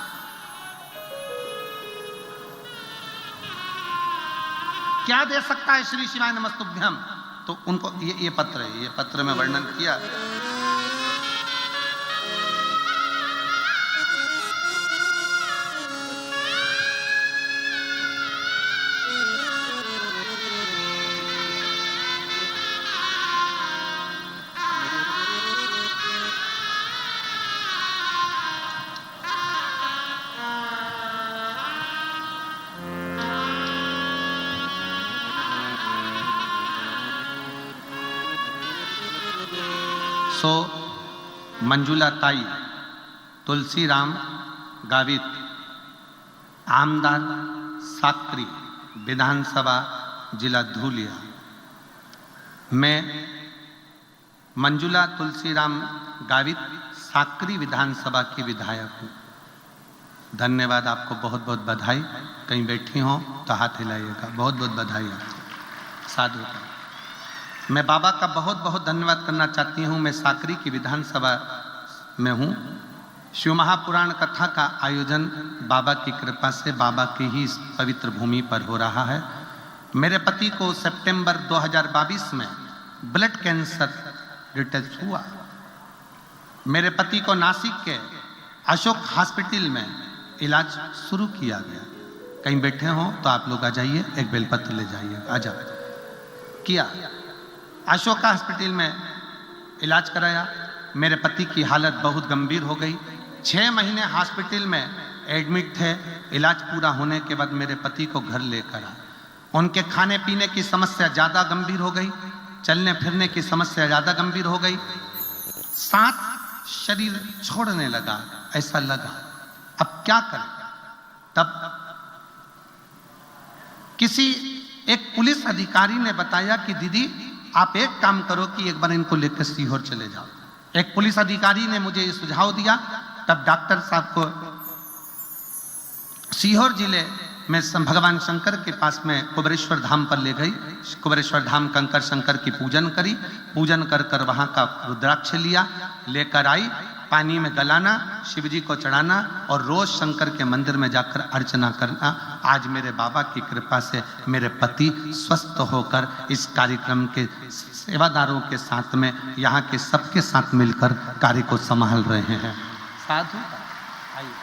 क्या दे सकता है श्री शिवाय नमस्तुभ्यम? तो उनको ये पत्र है, ये पत्र में वर्णन किया। सो मंजुला ताई, तुलसीराम गावित, आमदार साकरी, विधानसभा जिला धूलिया। मैं मंजुला तुलसीराम गावित साकरी विधानसभा की विधायक हूँ। धन्यवाद, आपको बहुत बहुत बधाई। कहीं बैठी हो तो हाथ हिलाइएगा। बहुत बहुत बधाई आपको। साधु का मैं बाबा का बहुत बहुत धन्यवाद करना चाहती हूँ। मैं साकरी की विधानसभा में हूँ। शिव महापुराण कथा का आयोजन बाबा की कृपा से, बाबा की ही इस पवित्र भूमि पर हो रहा है। मेरे पति को सितंबर 2022 में ब्लड कैंसर डिटेक्ट हुआ। मेरे पति को नासिक के अशोक हॉस्पिटल में इलाज शुरू किया गया। कहीं बैठे हो तो आप लोग आ जाइए, एक बेलपत्र ले जाइए। आ जाओ। किया अशोका हॉस्पिटल में इलाज कराया। मेरे पति की हालत बहुत गंभीर हो गई। 6 महीने हॉस्पिटल में एडमिट थे। इलाज पूरा होने के बाद मेरे पति को घर लेकर आए। उनके खाने पीने की समस्या ज़्यादा गंभीर हो गई, चलने फिरने की समस्या ज़्यादा गंभीर हो गई। साथ शरीर छोड़ने लगा, ऐसा लगा। अब क्या करें? तब किसी एक पुलिस अधिकारी ने बताया कि दीदी आप एक काम करो कि एक बार इनको लेकर सीहोर चले जाओ। एक पुलिस अधिकारी ने मुझे ये सुझाव दिया। तब डॉक्टर साहब को सीहोर जिले में भगवान शंकर के पास में कुबेरेश्वर धाम पर ले गई। कुबेरेश्वर धाम कंकर शंकर की पूजन करी। पूजन कर कर वहाँ का रुद्राक्ष लिया, लेकर आई। पानी में गलाना, शिवजी को चढ़ाना और रोज शंकर के मंदिर में जाकर अर्चना करना। आज मेरे बाबा की कृपा से मेरे पति स्वस्थ होकर इस कार्यक्रम के सेवादारों के साथ में, यहाँ के सबके साथ मिलकर कार्य को संभाल रहे हैं। साधु आइए।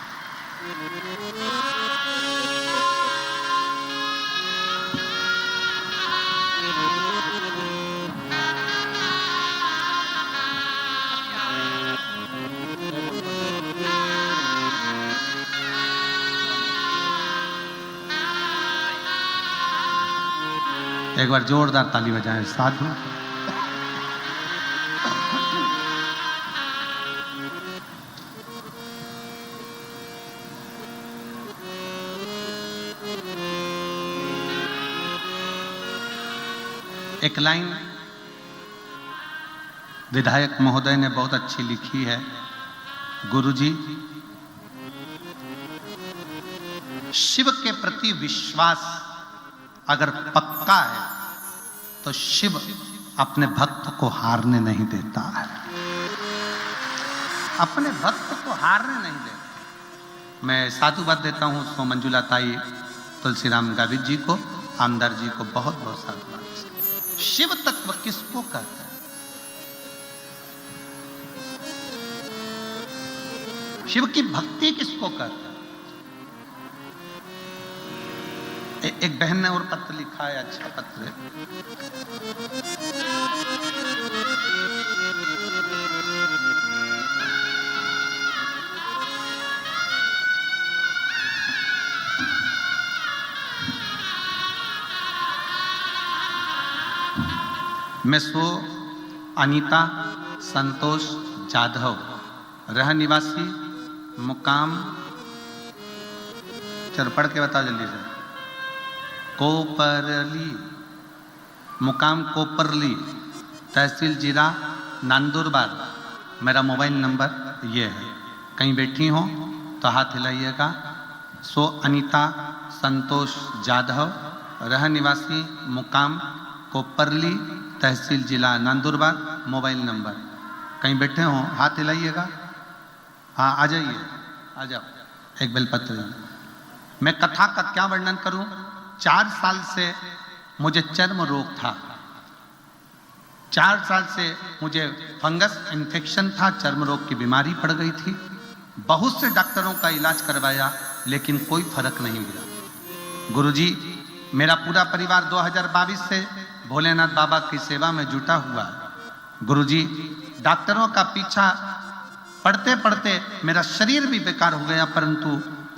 एक बार जोरदार ताली बजाएं। साधु एक लाइन विधायक महोदय ने बहुत अच्छी लिखी है। गुरुजी, शिव के प्रति विश्वास अगर पक्का है तो शिव अपने भक्त को हारने नहीं देता है। अपने भक्त को हारने नहीं देता। मैं साधुवाद देता हूं सो मंजुला ताई, तुलसीराम गावित जी को, आमदार जी को बहुत बहुत साधुवाद। शिव तत्व किसको कहते हैं? शिव की भक्ति किसको कहते हैं? एक बहन ने और पत्र लिखा है, अच्छा पत्र है। मैं सो अनीता संतोष जाधव, रह निवासी मुकाम, चल पढ़ के बता जल्दी से, कोपरली, मुकाम कोपरली, तहसील जिला नंदुरबार। मेरा मोबाइल नंबर ये है, कहीं बैठी हो तो हाथ हिलाइएगा। सो अनीता संतोष जाधव, रह निवासी मुकाम कोपरली, तहसील जिला नंदुरबार। मोबाइल नंबर, कहीं बैठे हो हाथ हिलाइएगा। हाँ आ जाइए, आ जाओ। एक बेलपत्र। मैं कथा का क्या वर्णन करूं। 4 साल से मुझे चर्म रोग था, 4 साल से मुझे फंगस इन्फेक्शन था, चर्म रोग की बीमारी पड़ गई थी। बहुत से डॉक्टरों का इलाज करवाया लेकिन कोई फर्क नहीं मिला। गुरुजी, मेरा पूरा परिवार 2022 से भोलेनाथ बाबा की सेवा में जुटा हुआ है। गुरुजी, डॉक्टरों का पीछा पढ़ते पढ़ते मेरा शरीर भी बेकार हो गया, परंतु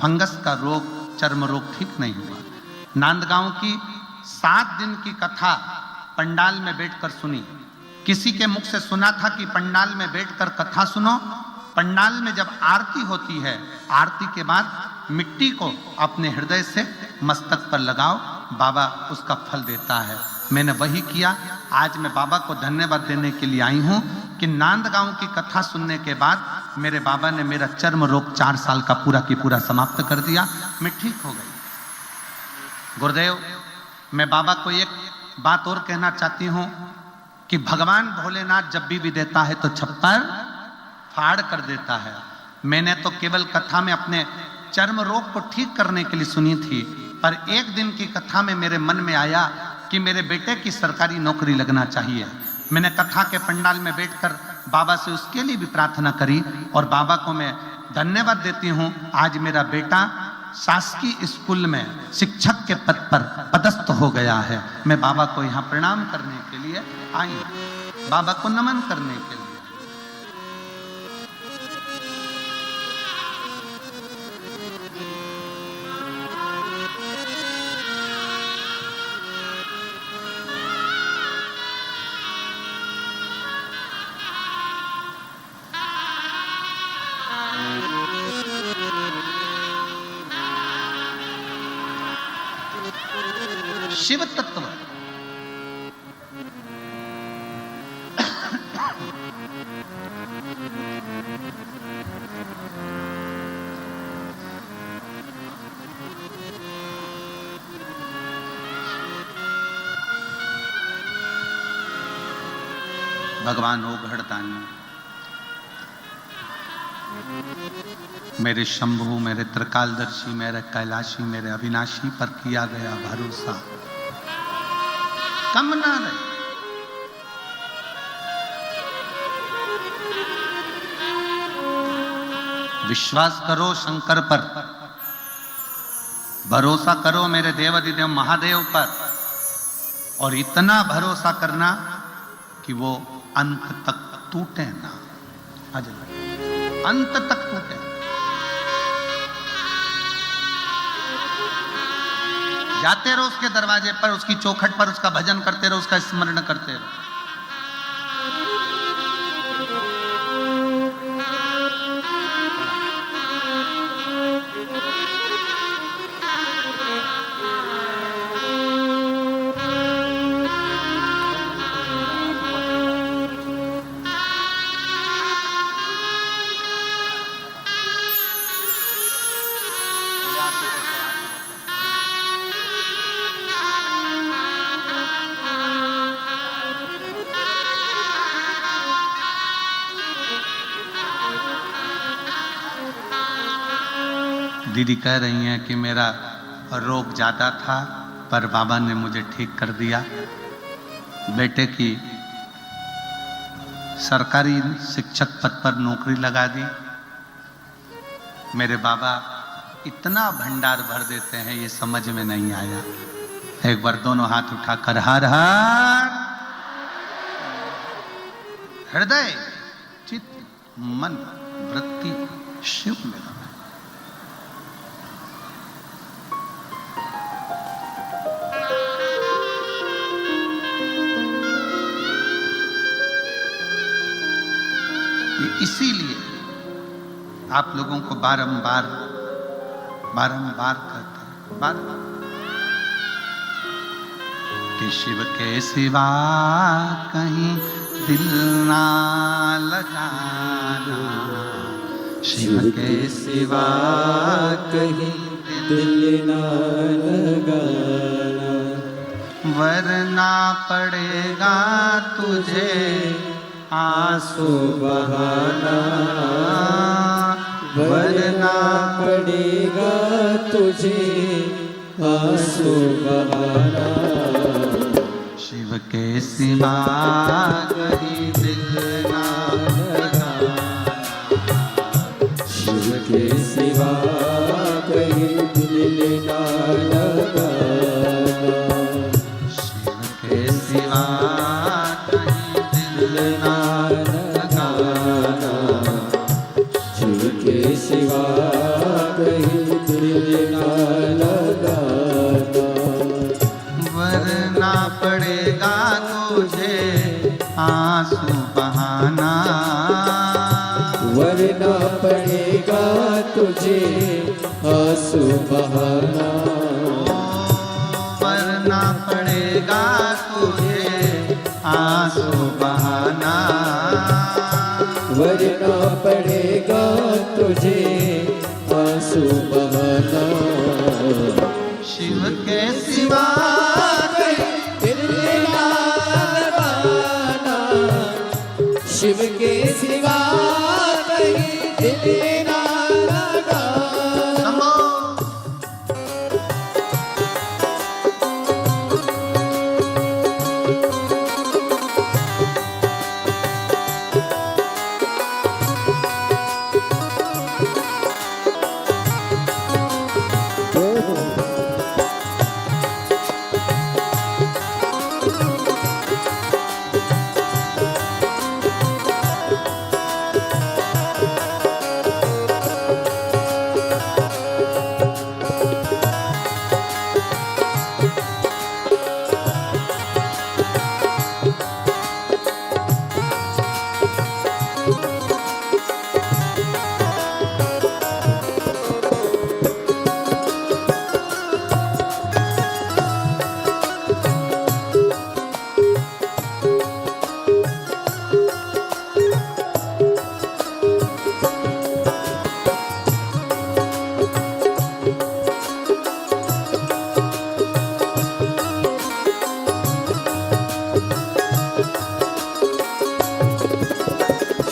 फंगस का रोग, चर्म रोग ठीक नहीं हुआ। नांदगांव की 7 दिन की कथा पंडाल में बैठकर सुनी। किसी के मुख से सुना था कि पंडाल में बैठकर कथा सुनो। पंडाल में जब आरती होती है, आरती के बाद मिट्टी को अपने हृदय से मस्तक पर लगाओ, बाबा उसका फल देता है। मैंने वही किया। आज मैं बाबा को धन्यवाद देने के लिए आई हूँ कि नांदगांव की कथा सुनने के बाद मेरे बाबा ने मेरा चर्म रोग 4 साल का पूरा की पूरा समाप्त कर दिया, मैं ठीक हो गई। गुरुदेव, मैं बाबा को एक बात और कहना चाहती हूँ कि भगवान भोलेनाथ जब भी देता है तो छप्पर फाड़ कर देता है। मैंने तो केवल कथा में अपने चर्म रोग को ठीक करने के लिए सुनी थी, पर एक दिन की कथा में मेरे मन में आया कि मेरे बेटे की सरकारी नौकरी लगना चाहिए। मैंने कथा के पंडाल में बैठकर बाबा से उसके लिए भी प्रार्थना करी और बाबा को मैं धन्यवाद देती हूँ। आज मेरा बेटा शासकीय स्कूल में शिक्षक के पद पर पदस्थ हो गया है। मैं बाबा को यहाँ प्रणाम करने के लिए आई हूँ, बाबा को नमन करने के लिए। शिव तत्व भगवान ओघड़दानी, मेरे शंभु, मेरे त्रिकालदर्शी, मेरे कैलाशी, मेरे अविनाशी पर किया गया भरोसा कम ना रहे। विश्वास करो शंकर पर, भरोसा करो मेरे देवाधिदेव महादेव पर, और इतना भरोसा करना कि वो अंत तक टूटे ना। अंत तक टूटे। जाते रहो उसके दरवाजे पर, उसकी चौखट पर, उसका भजन करते रहो, उसका स्मरण करते रहो। दीदी कह रही हैं कि मेरा रोग ज़्यादा था पर बाबा ने मुझे ठीक कर दिया। बेटे की सरकारी शिक्षक पद पर नौकरी लगा दी। मेरे बाबा इतना भंडार भर देते हैं, ये समझ में नहीं आया। एक बार दोनों हाथ उठाकर हर हर हृदय चित्त मन वृत्ति शिव में लगाए। इसीलिए आप लोगों को बारंबार कहते हैं, बारंबार कि शिव के सिवा कहीं दिल ना लगाना, शिव के सिवा कहीं दिल ना लगाना, वरना पड़ेगा तुझे आंसू बहाना, वरना पड़ेगा तुझे आंसू बहाना। शिव के सिवा कहीं दिल ना लगाना, शिव के सिवा कहीं दिल ना लगाना, शिव के सिवा कहीं दिल ना लगाना, शिव के सिवा कहीं दिल ना लगाना, वरना पड़ेगा तुझे आंसू बहाना, वरना पड़ेगा तुझे आंसू बहाना, वरना पड़ेगा तुझे आंसू बहाना, वरना पड़ेगा तुझे आंसू बहाना। शिव के सिवा दिल ना लगाना, शिव के सिवा कहीं दिल ना लगाना।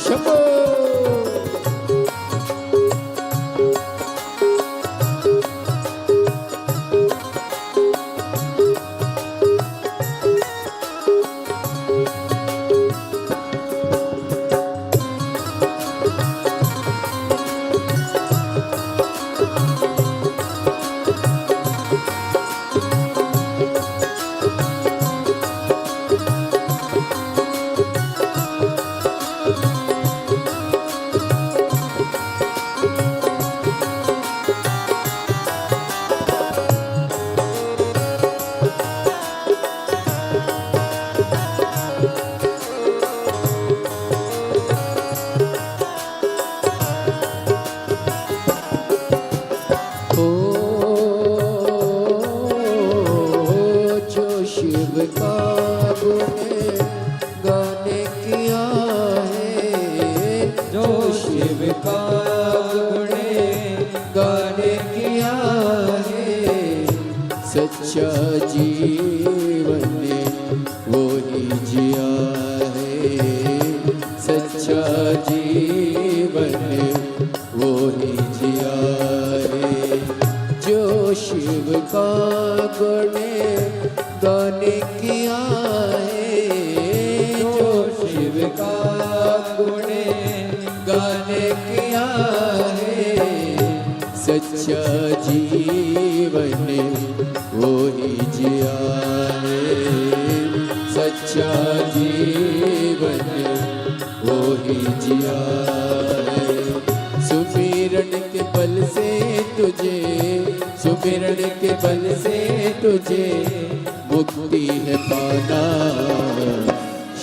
समो सच्चा जीवन वो ही जिया है, सच्चा जीवन वो ही जिया है। जो शिव का गुण गान किया है, जो शिव का गुण गान किया है, सच्चा सुमिरन के बल से तुझे मुक्ति है पाना।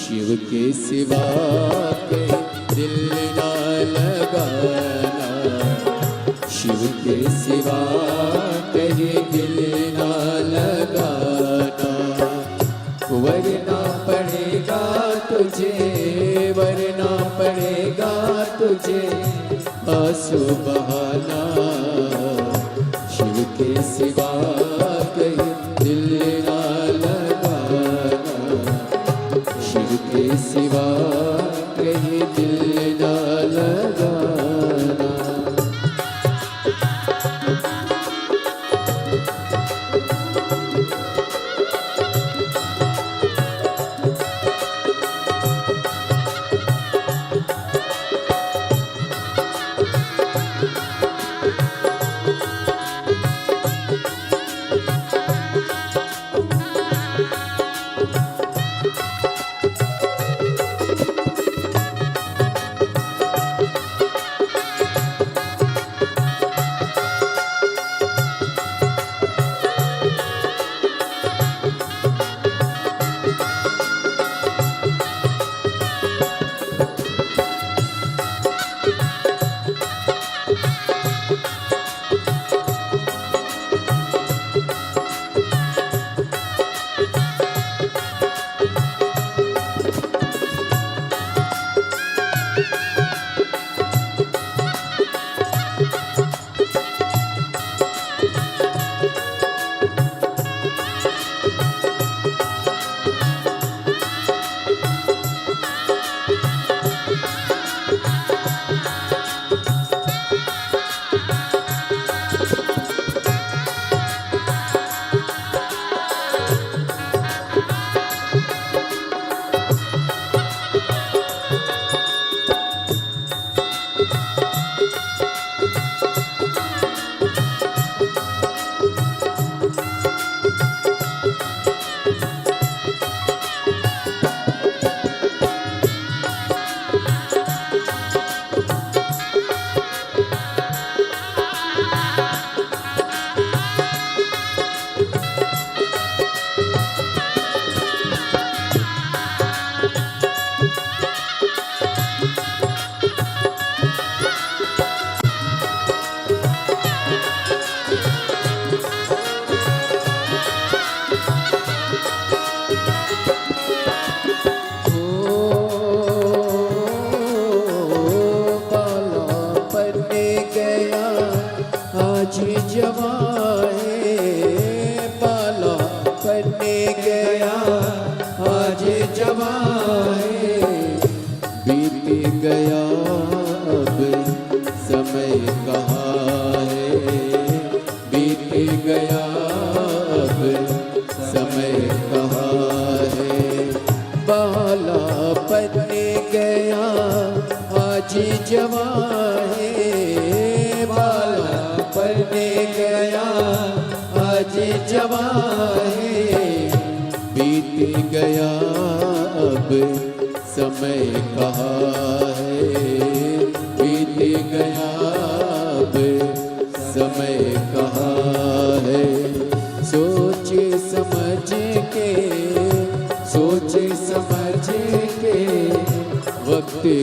शिव के सिवा के दिल ना लगाना, शिव के सिवा कहीं दिल ना लगाना। वरना पड़ेगा तुझे, वरना पड़ेगा तुझे आंसू बहाना। शिव के सिवा कहीं दिल ना लगाना, शिव के सिवा कहीं दिल ना लगाना।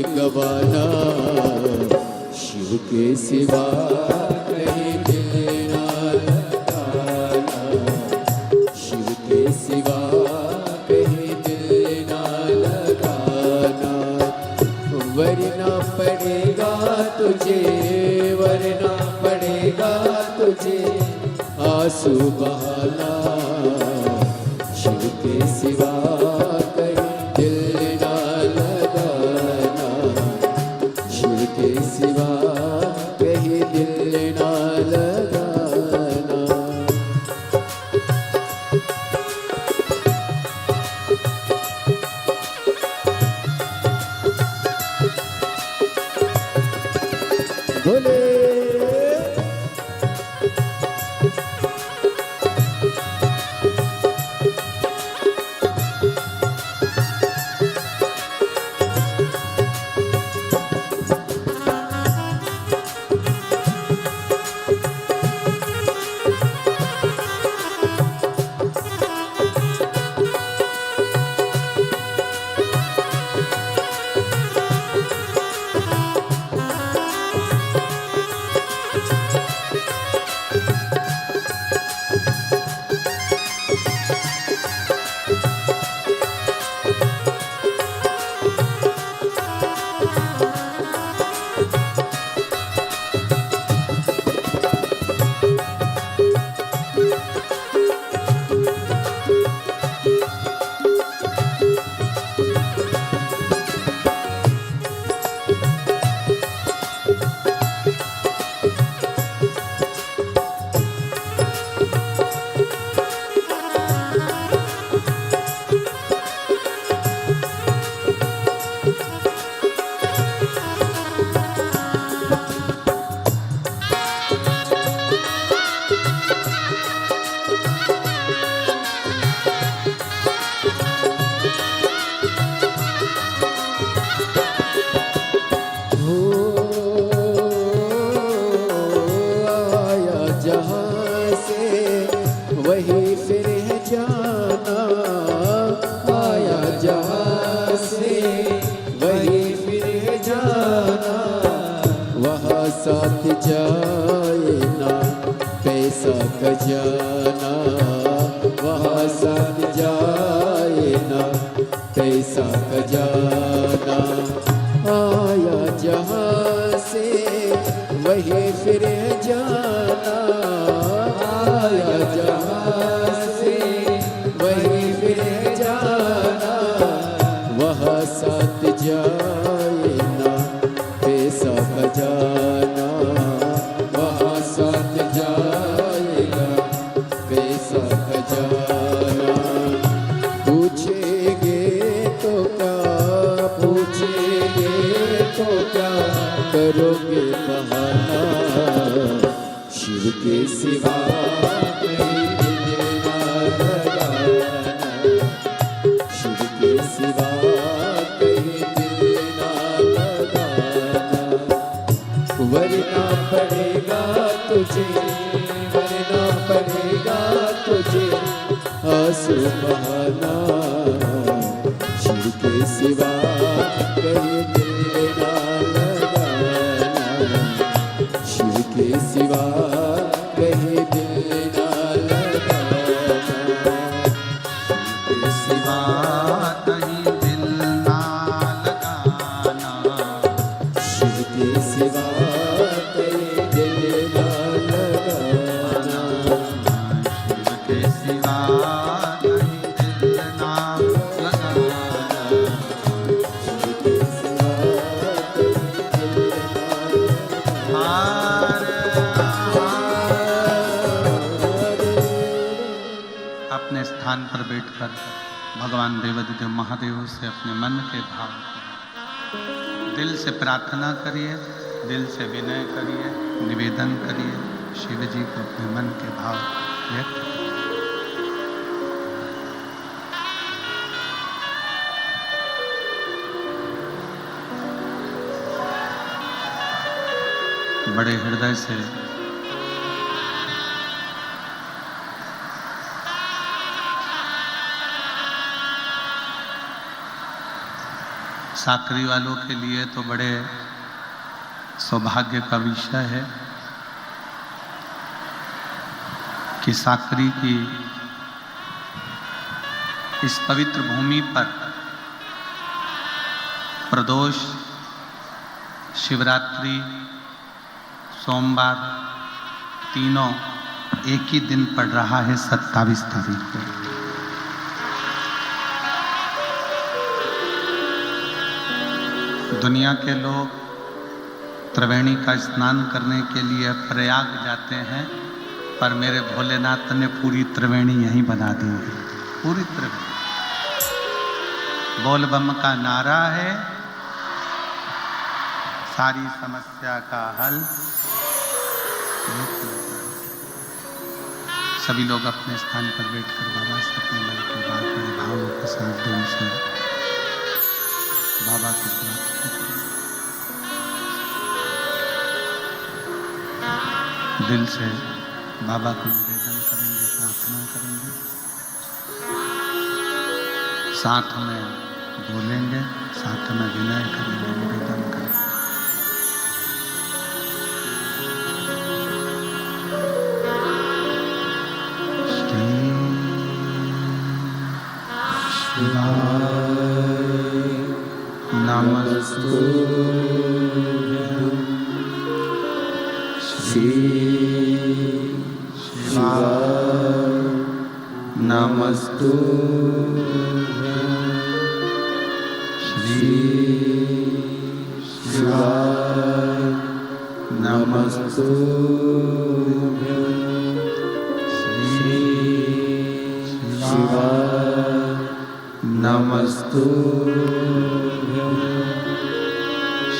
गवाना शिव के सिवा कहीं दिल ना लगाना, शिव के सिवा कहीं दिल ना लगाना। वरना पड़ेगा तुझे, वरना पड़ेगा तुझे आंसू बहाना। शिव के सिवा कहीं दिल ना लगाना, शिव के सिवा कहीं दिल ना लगाना। बोले आया जहाँ से वही फिर जाना, आया जहाँ से वही फिर जाना, वहाँ साथ जाए ना पैसा खजाना, वहाँ साथ जाए ना पैसा खजाना, आया जहाँ से वही फिर जाना, आया जहाँ से वही फिर जाना, वहाँ साथ जाए ना पैसा खजाना, वहाँ साथ जाएगा पैसा खजाना। पूछेंगे तो क्या, पूछेंगे तो क्या करोगे बहाना, शिव के सिवा कहीं दिल ना लगाना, शिव के सिवा कहीं दिल ना लगाना, वरना पड़ेगा तुझे, वरना पड़ेगा तुझे आंसू बहाना, शिव के सिवा कहीं दिल ना लगाना, शिव के सिवा कहीं दिल ना लगाना, के सिवा कहीं दिल ना लगाना, शिव के सिवा कहीं दिल ना लगाना, शिव के सिवा कहीं दिल ना लगाना, शिव के सिवा कहीं दिल ना अपने स्थान पर बैठकर भगवान देवाधिदेव महादेव से अपने मन के भाव दिल से प्रार्थना करिए, दिल से विनय करिए, निवेदन करिए, शिव जी को अपने मन के भाव व्यक्त करिए। बड़े हृदय से साकरी वालों के लिए तो बड़े सौभाग्य का विषय है कि साकरी की इस पवित्र भूमि पर प्रदोष, शिवरात्रि, सोमवार तीनों एक ही दिन पड़ रहा है, 27 तारीख को। दुनिया के लोग त्रिवेणी का स्नान करने के लिए प्रयाग जाते हैं, पर मेरे भोलेनाथ ने पूरी त्रिवेणी यहीं बना दी है, पूरी त्रिवेणी। बोल बम का नारा है, सारी समस्या का हल। सभी लोग अपने स्थान पर बैठकर बाबा से अपने मन की बात बड़े भावों के साथ दिल से बाबा की प्रार्थना करेंगे, दिल से बाबा को निवेदन करेंगे, प्रार्थना करेंगे, साथ में बोलेंगे, साथ में विनय करेंगे, निवेदन करेंगे। नमस्तुभ्यं श्री शिवाय नमस्तुभ्यं श्री शिवाय नमस्तुभ्यं श्री शिवाय नमस्तुभ्यं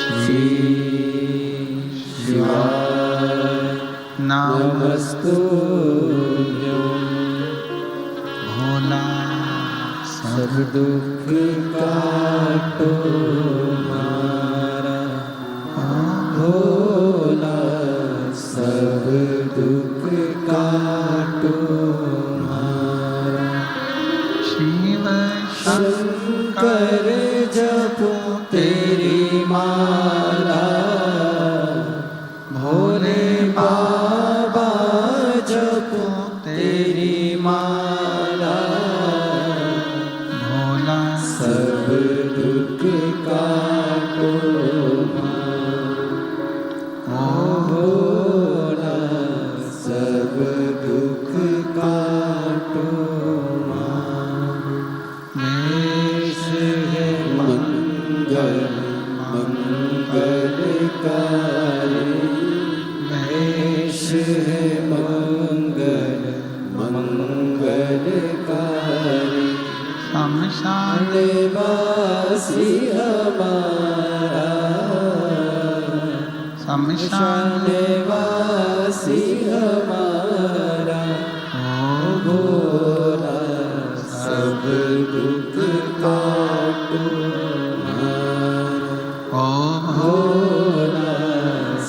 श्री शिवाय नमस्तुभ्यं भोला सब दुख काटो मारा भोला सब दुख काटो मारा शिव शंकर जपो तेरी माला भोले बाबा जपो तेरी माला भोला सब दुख काटो मारा भोला सब दुख काटो वेश है मंगल मंगलकारी वेश है मंगल मंगलकारी शमशान वासी हमारा शमशान वासी हमारा भोला सब दुख काटो मारा ओ भोला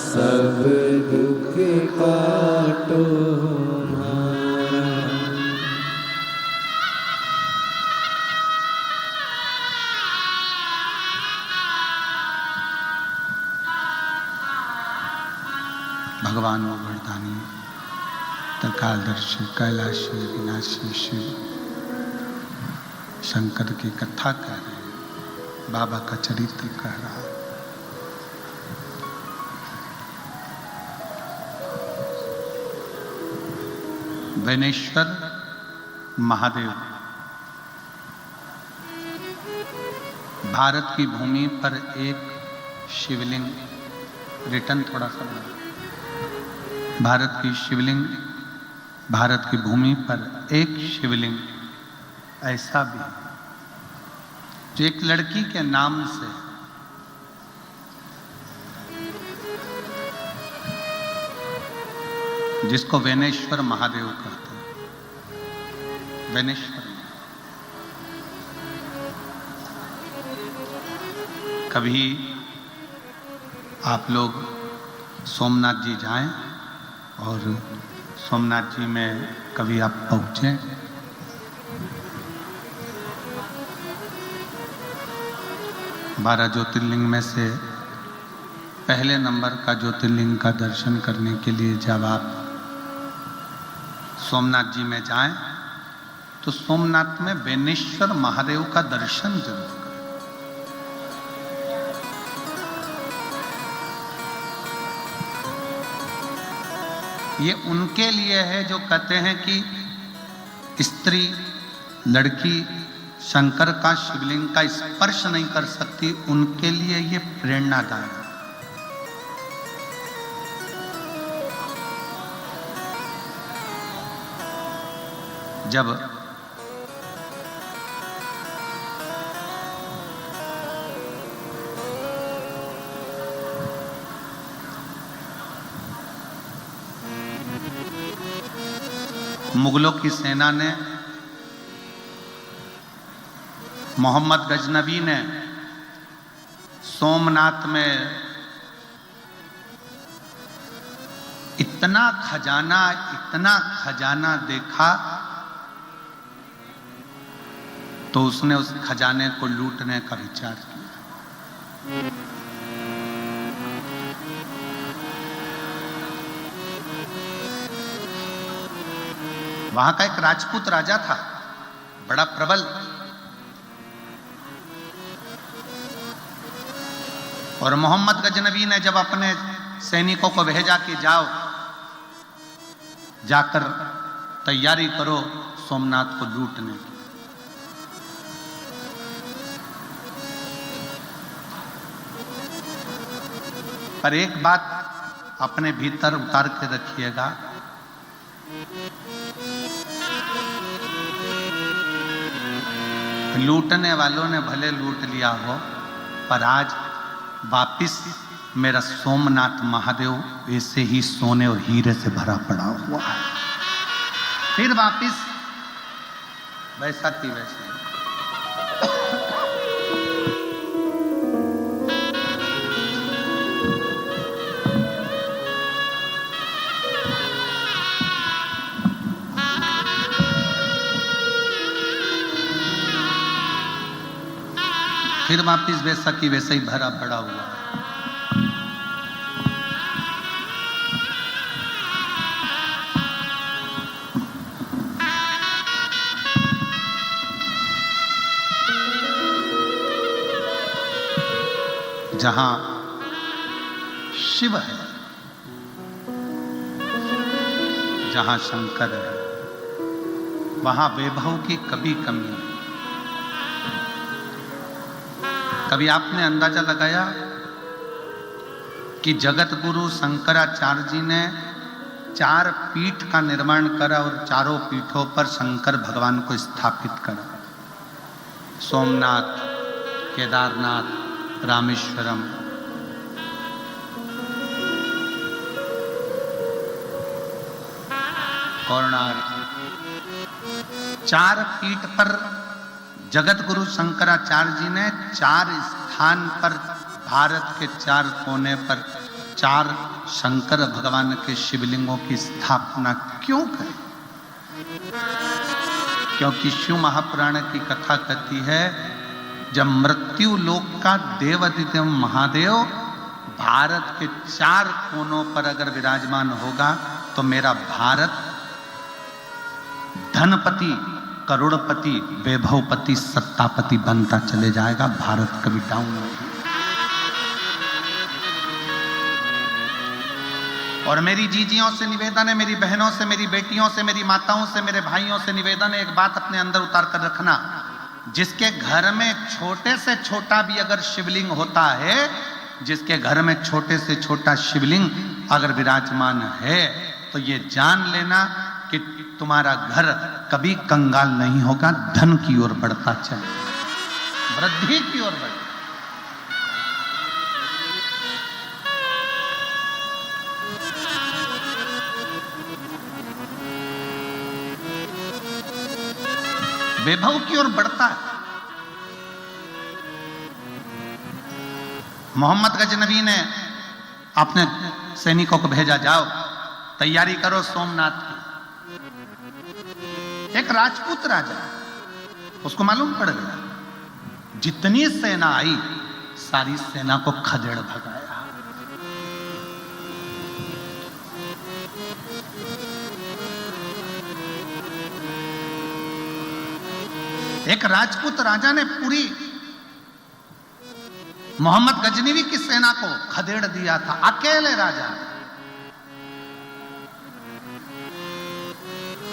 सब दुख काटो मारा भगवान वो वरदानी त्रिकालदर्शी कैलाशी विनाशी शिव शंकर की कथा कह रहे हैं, बाबा का चरित्र कह रहा है। वैनेश्वर महादेव भारत की भूमि पर एक शिवलिंग, रिटर्न थोड़ा सा बड़ा। भारत की शिवलिंग, भारत की भूमि पर एक शिवलिंग ऐसा भी है जो एक लड़की के नाम से जिसको वैनेश्वर महादेव कहते हैं। वैनेश्वर कभी आप लोग सोमनाथ जी जाएं और सोमनाथ जी में कभी आप पहुंचे, 12 ज्योतिर्लिंग में से पहले नंबर का ज्योतिर्लिंग का दर्शन करने के लिए जब आप सोमनाथ जी में जाएं तो सोमनाथ में वैनेश्वर महादेव का दर्शन जरूर करें। ये उनके लिए है जो कहते हैं कि स्त्री लड़की शंकर का शिवलिंग का स्पर्श नहीं कर सकती, उनके लिए ये प्रेरणादायक है। जब मुगलों की सेना ने, मोहम्मद गजनवी ने सोमनाथ में इतना खजाना देखा तो उसने उस खजाने को लूटने का विचार किया। वहां का एक राजपूत राजा था, बड़ा प्रबल, और मोहम्मद गजनवी ने जब अपने सैनिकों को भेजा कि जाओ जाकर तैयारी करो सोमनाथ को लूटने की, पर एक बात अपने भीतर उतार के रखिएगा, लूटने वालों ने भले लूट लिया हो, पर आज वापिस मेरा सोमनाथ महादेव ऐसे ही सोने और हीरे से भरा पड़ा हुआ है। फिर वापिस वैसा की वैसे। फिर वापिस वैसा की वैसा ही भरा पड़ा हुआ। जहां शिव है, जहां शंकर है, वहां वैभव की कभी कमी नहीं। कभी आपने अंदाजा लगाया कि जगत गुरु शंकराचार्य जी ने 4 पीठ का निर्माण करा और चारों पीठों पर शंकर भगवान को स्थापित करा। सोमनाथ, केदारनाथ, रामेश्वरम। कोणार्क। 4 पीठ पर जगत गुरु शंकराचार्य जी ने 4 स्थान पर भारत के 4 कोने पर 4 शंकर भगवान के शिवलिंगों की स्थापना क्यों करी? क्योंकि शिव महापुराण की कथा कहती है, जब मृत्यु लोक का देवादिदेव महादेव भारत के 4 कोनों पर अगर विराजमान होगा तो मेरा भारत धनपति, करोड़पति, वैभवपति, सत्तापति बनता चले जाएगा। भारत कभी डाउन नहीं। और मेरी जीजियों से निवेदन है, मेरी बहनों से, मेरी बेटियों से, मेरी माताओं से, मेरे भाइयों से निवेदन है, एक बात अपने अंदर उतार कर रखना। जिसके घर में छोटे से छोटा भी अगर शिवलिंग होता है, जिसके घर में छोटे से छोटा शिवलिंग अगर विराजमान है, तो ये जान लेना कि तुम्हारा घर कभी कंगाल नहीं होगा, धन की ओर बढ़ता चले, वृद्धि की ओर बढ़े। वैभव की ओर बढ़ता है। मोहम्मद गजनबी ने अपने सैनिकों को भेजा, जाओ तैयारी करो सोमनाथ की। एक राजपूत राजा, उसको मालूम पड़ गया, जितनी सेना आई सारी सेना को खदेड़ भगाया। एक राजपूत राजा ने पूरी मोहम्मद गजनवी की सेना को खदेड़ दिया था, अकेले राजा।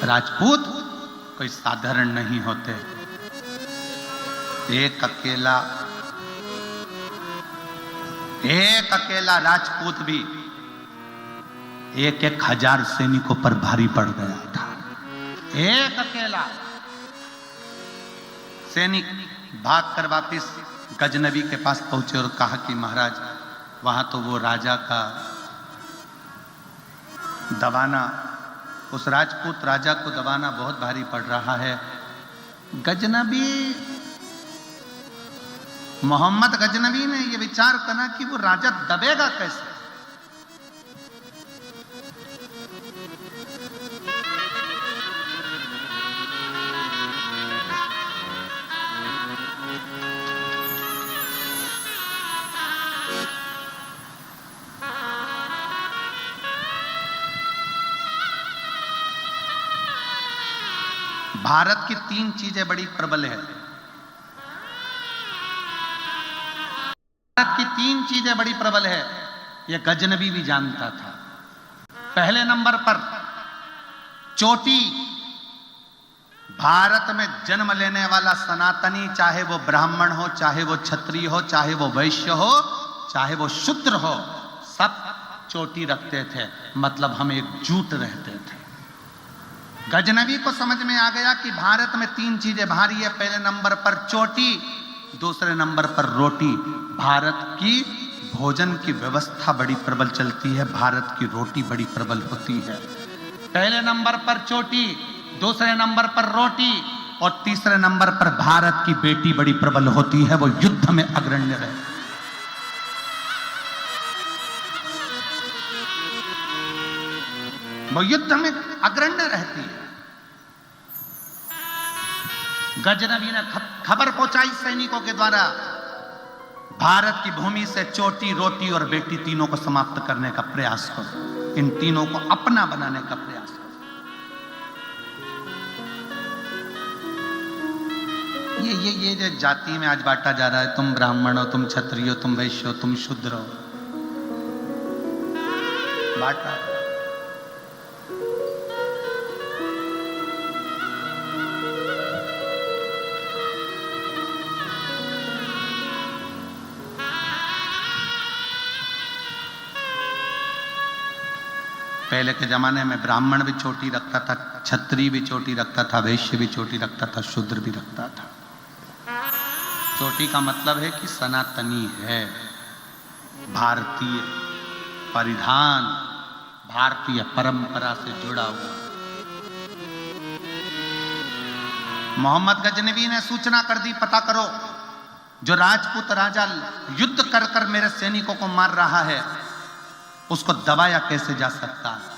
राजपूत कोई साधारण नहीं होते। एक अकेला राजपूत भी 1,000 सैनिकों पर भारी पड़ गया था। एक अकेला सैनिक भागकर वापिस गजनबी के पास पहुंचे और कहा कि महाराज, वहां तो वो राजा का दबाना, उस राजपूत राजा को दबाना बहुत भारी पड़ रहा है। गजनबी, मोहम्मद गजनबी ने यह विचार करा कि वो राजा दबेगा कैसे। भारत की 3 चीजें बड़ी प्रबल है। भारत की 3 चीजें बड़ी प्रबल है, यह गजनबी भी जानता था। पहले नंबर पर चोटी। भारत में जन्म लेने वाला सनातनी, चाहे वो ब्राह्मण हो, चाहे वो क्षत्रिय हो, चाहे वो वैश्य हो, चाहे वो शूद्र हो, सब चोटी रखते थे, मतलब हम एकजुट रहते थे। गजनवी को समझ में आ गया कि भारत में 3 चीजें भारी है। पहले नंबर पर चोटी, दूसरे नंबर पर रोटी। भारत की भोजन की व्यवस्था बड़ी प्रबल चलती है, भारत की रोटी बड़ी प्रबल होती है। पहले नंबर पर चोटी, दूसरे नंबर पर रोटी और तीसरे नंबर पर भारत की बेटी बड़ी प्रबल होती है, वो युद्ध में अग्रण्य रहे। वो युद्ध में अग्रण्य रहती है। गजनबी ने खबर पहुंचाई सैनिकों के द्वारा, भारत की भूमि से चोटी, रोटी और बेटी तीनों को समाप्त करने का प्रयास करो, इन तीनों को अपना बनाने का प्रयास करो। ये जो जाति में आज बांटा जा रहा है, तुम ब्राह्मण हो, तुम क्षत्रिय हो, तुम वैश्य हो, तुम शूद्र हो, बांटा। पहले के जमाने में ब्राह्मण भी चोटी रखता था, क्षत्रिय भी चोटी रखता था, वैश्य भी चोटी रखता था, शूद्र भी रखता था। चोटी का मतलब है कि सनातनी है, भारतीय परिधान, भारतीय परंपरा से जुड़ा हुआ। मोहम्मद गजनवी ने सूचना कर दी, पता करो जो राजपूत राजा युद्ध कर कर मेरे सैनिकों को मार रहा है, उसको दबाया कैसे जा सकता है।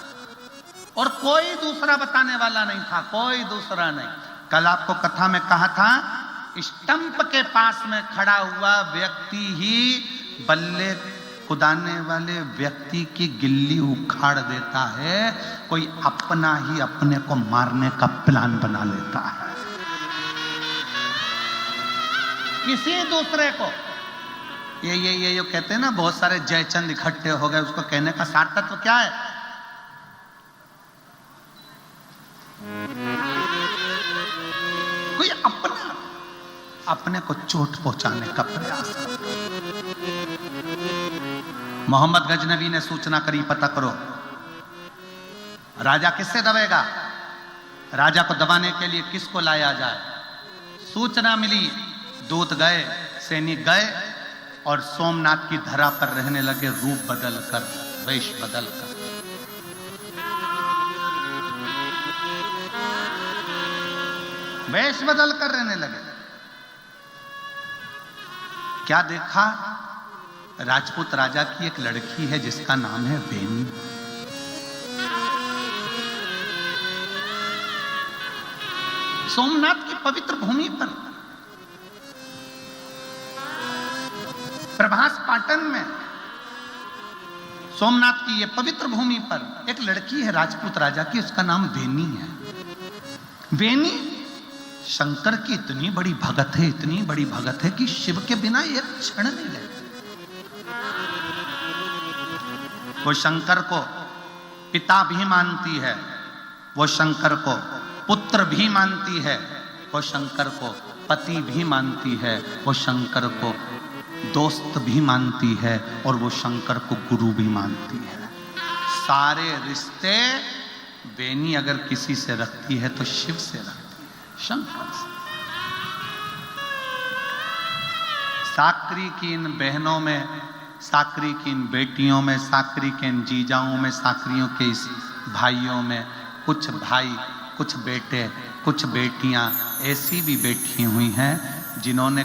और कोई दूसरा बताने वाला नहीं था, कोई दूसरा नहीं। कल आपको कथा में कहा था, स्टंप के पास में खड़ा हुआ व्यक्ति ही बल्ले कुदाने वाले व्यक्ति की गिल्ली उखाड़ देता है। कोई अपना ही अपने को मारने का प्लान बना लेता है, किसी दूसरे को। ये जो कहते हैं ना, बहुत सारे जयचंद इकट्ठे हो गए, उसको कहने का सार तत्व क्या है? कोई अपने को चोट पहुंचाने का प्रयास करता। मोहम्मद गजनवी ने सूचना करी, पता करो राजा किससे दबेगा, राजा को दबाने के लिए किसको लाया जाए। सूचना मिली, दूत गए, सैनिक गए और सोमनाथ की धरा पर रहने लगे, रूप बदलकर, वेश बदलकर। वेश बदलकर रहने लगे। क्या देखा? राजपूत राजा की एक लड़की है जिसका नाम है वेनी। सोमनाथ की पवित्र भूमि पर, प्रभास पाटन में, सोमनाथ की यह पवित्र भूमि पर एक लड़की है राजपूत राजा की, उसका नाम वेनी है। वेनी शंकर की इतनी बड़ी भगत है, इतनी बड़ी भगत है कि शिव के बिना एक क्षण नहीं रहती। वो शंकर को पिता भी मानती है, वो शंकर को पुत्र भी मानती है, वो शंकर को पति भी मानती है, वो शंकर को दोस्त भी मानती है और वो शंकर को गुरु भी मानती है। सारे रिश्ते बेनी अगर किसी से रखती है तो शिव से रखती है, शंकर से। साकरी की इन बहनों में, साकरी की इन बेटियों में, साकरी के इन जीजाओं में, साकरियों के इस भाइयों में, कुछ भाई, कुछ बेटे, कुछ बेटियां ऐसी भी बैठी हुई हैं जिन्होंने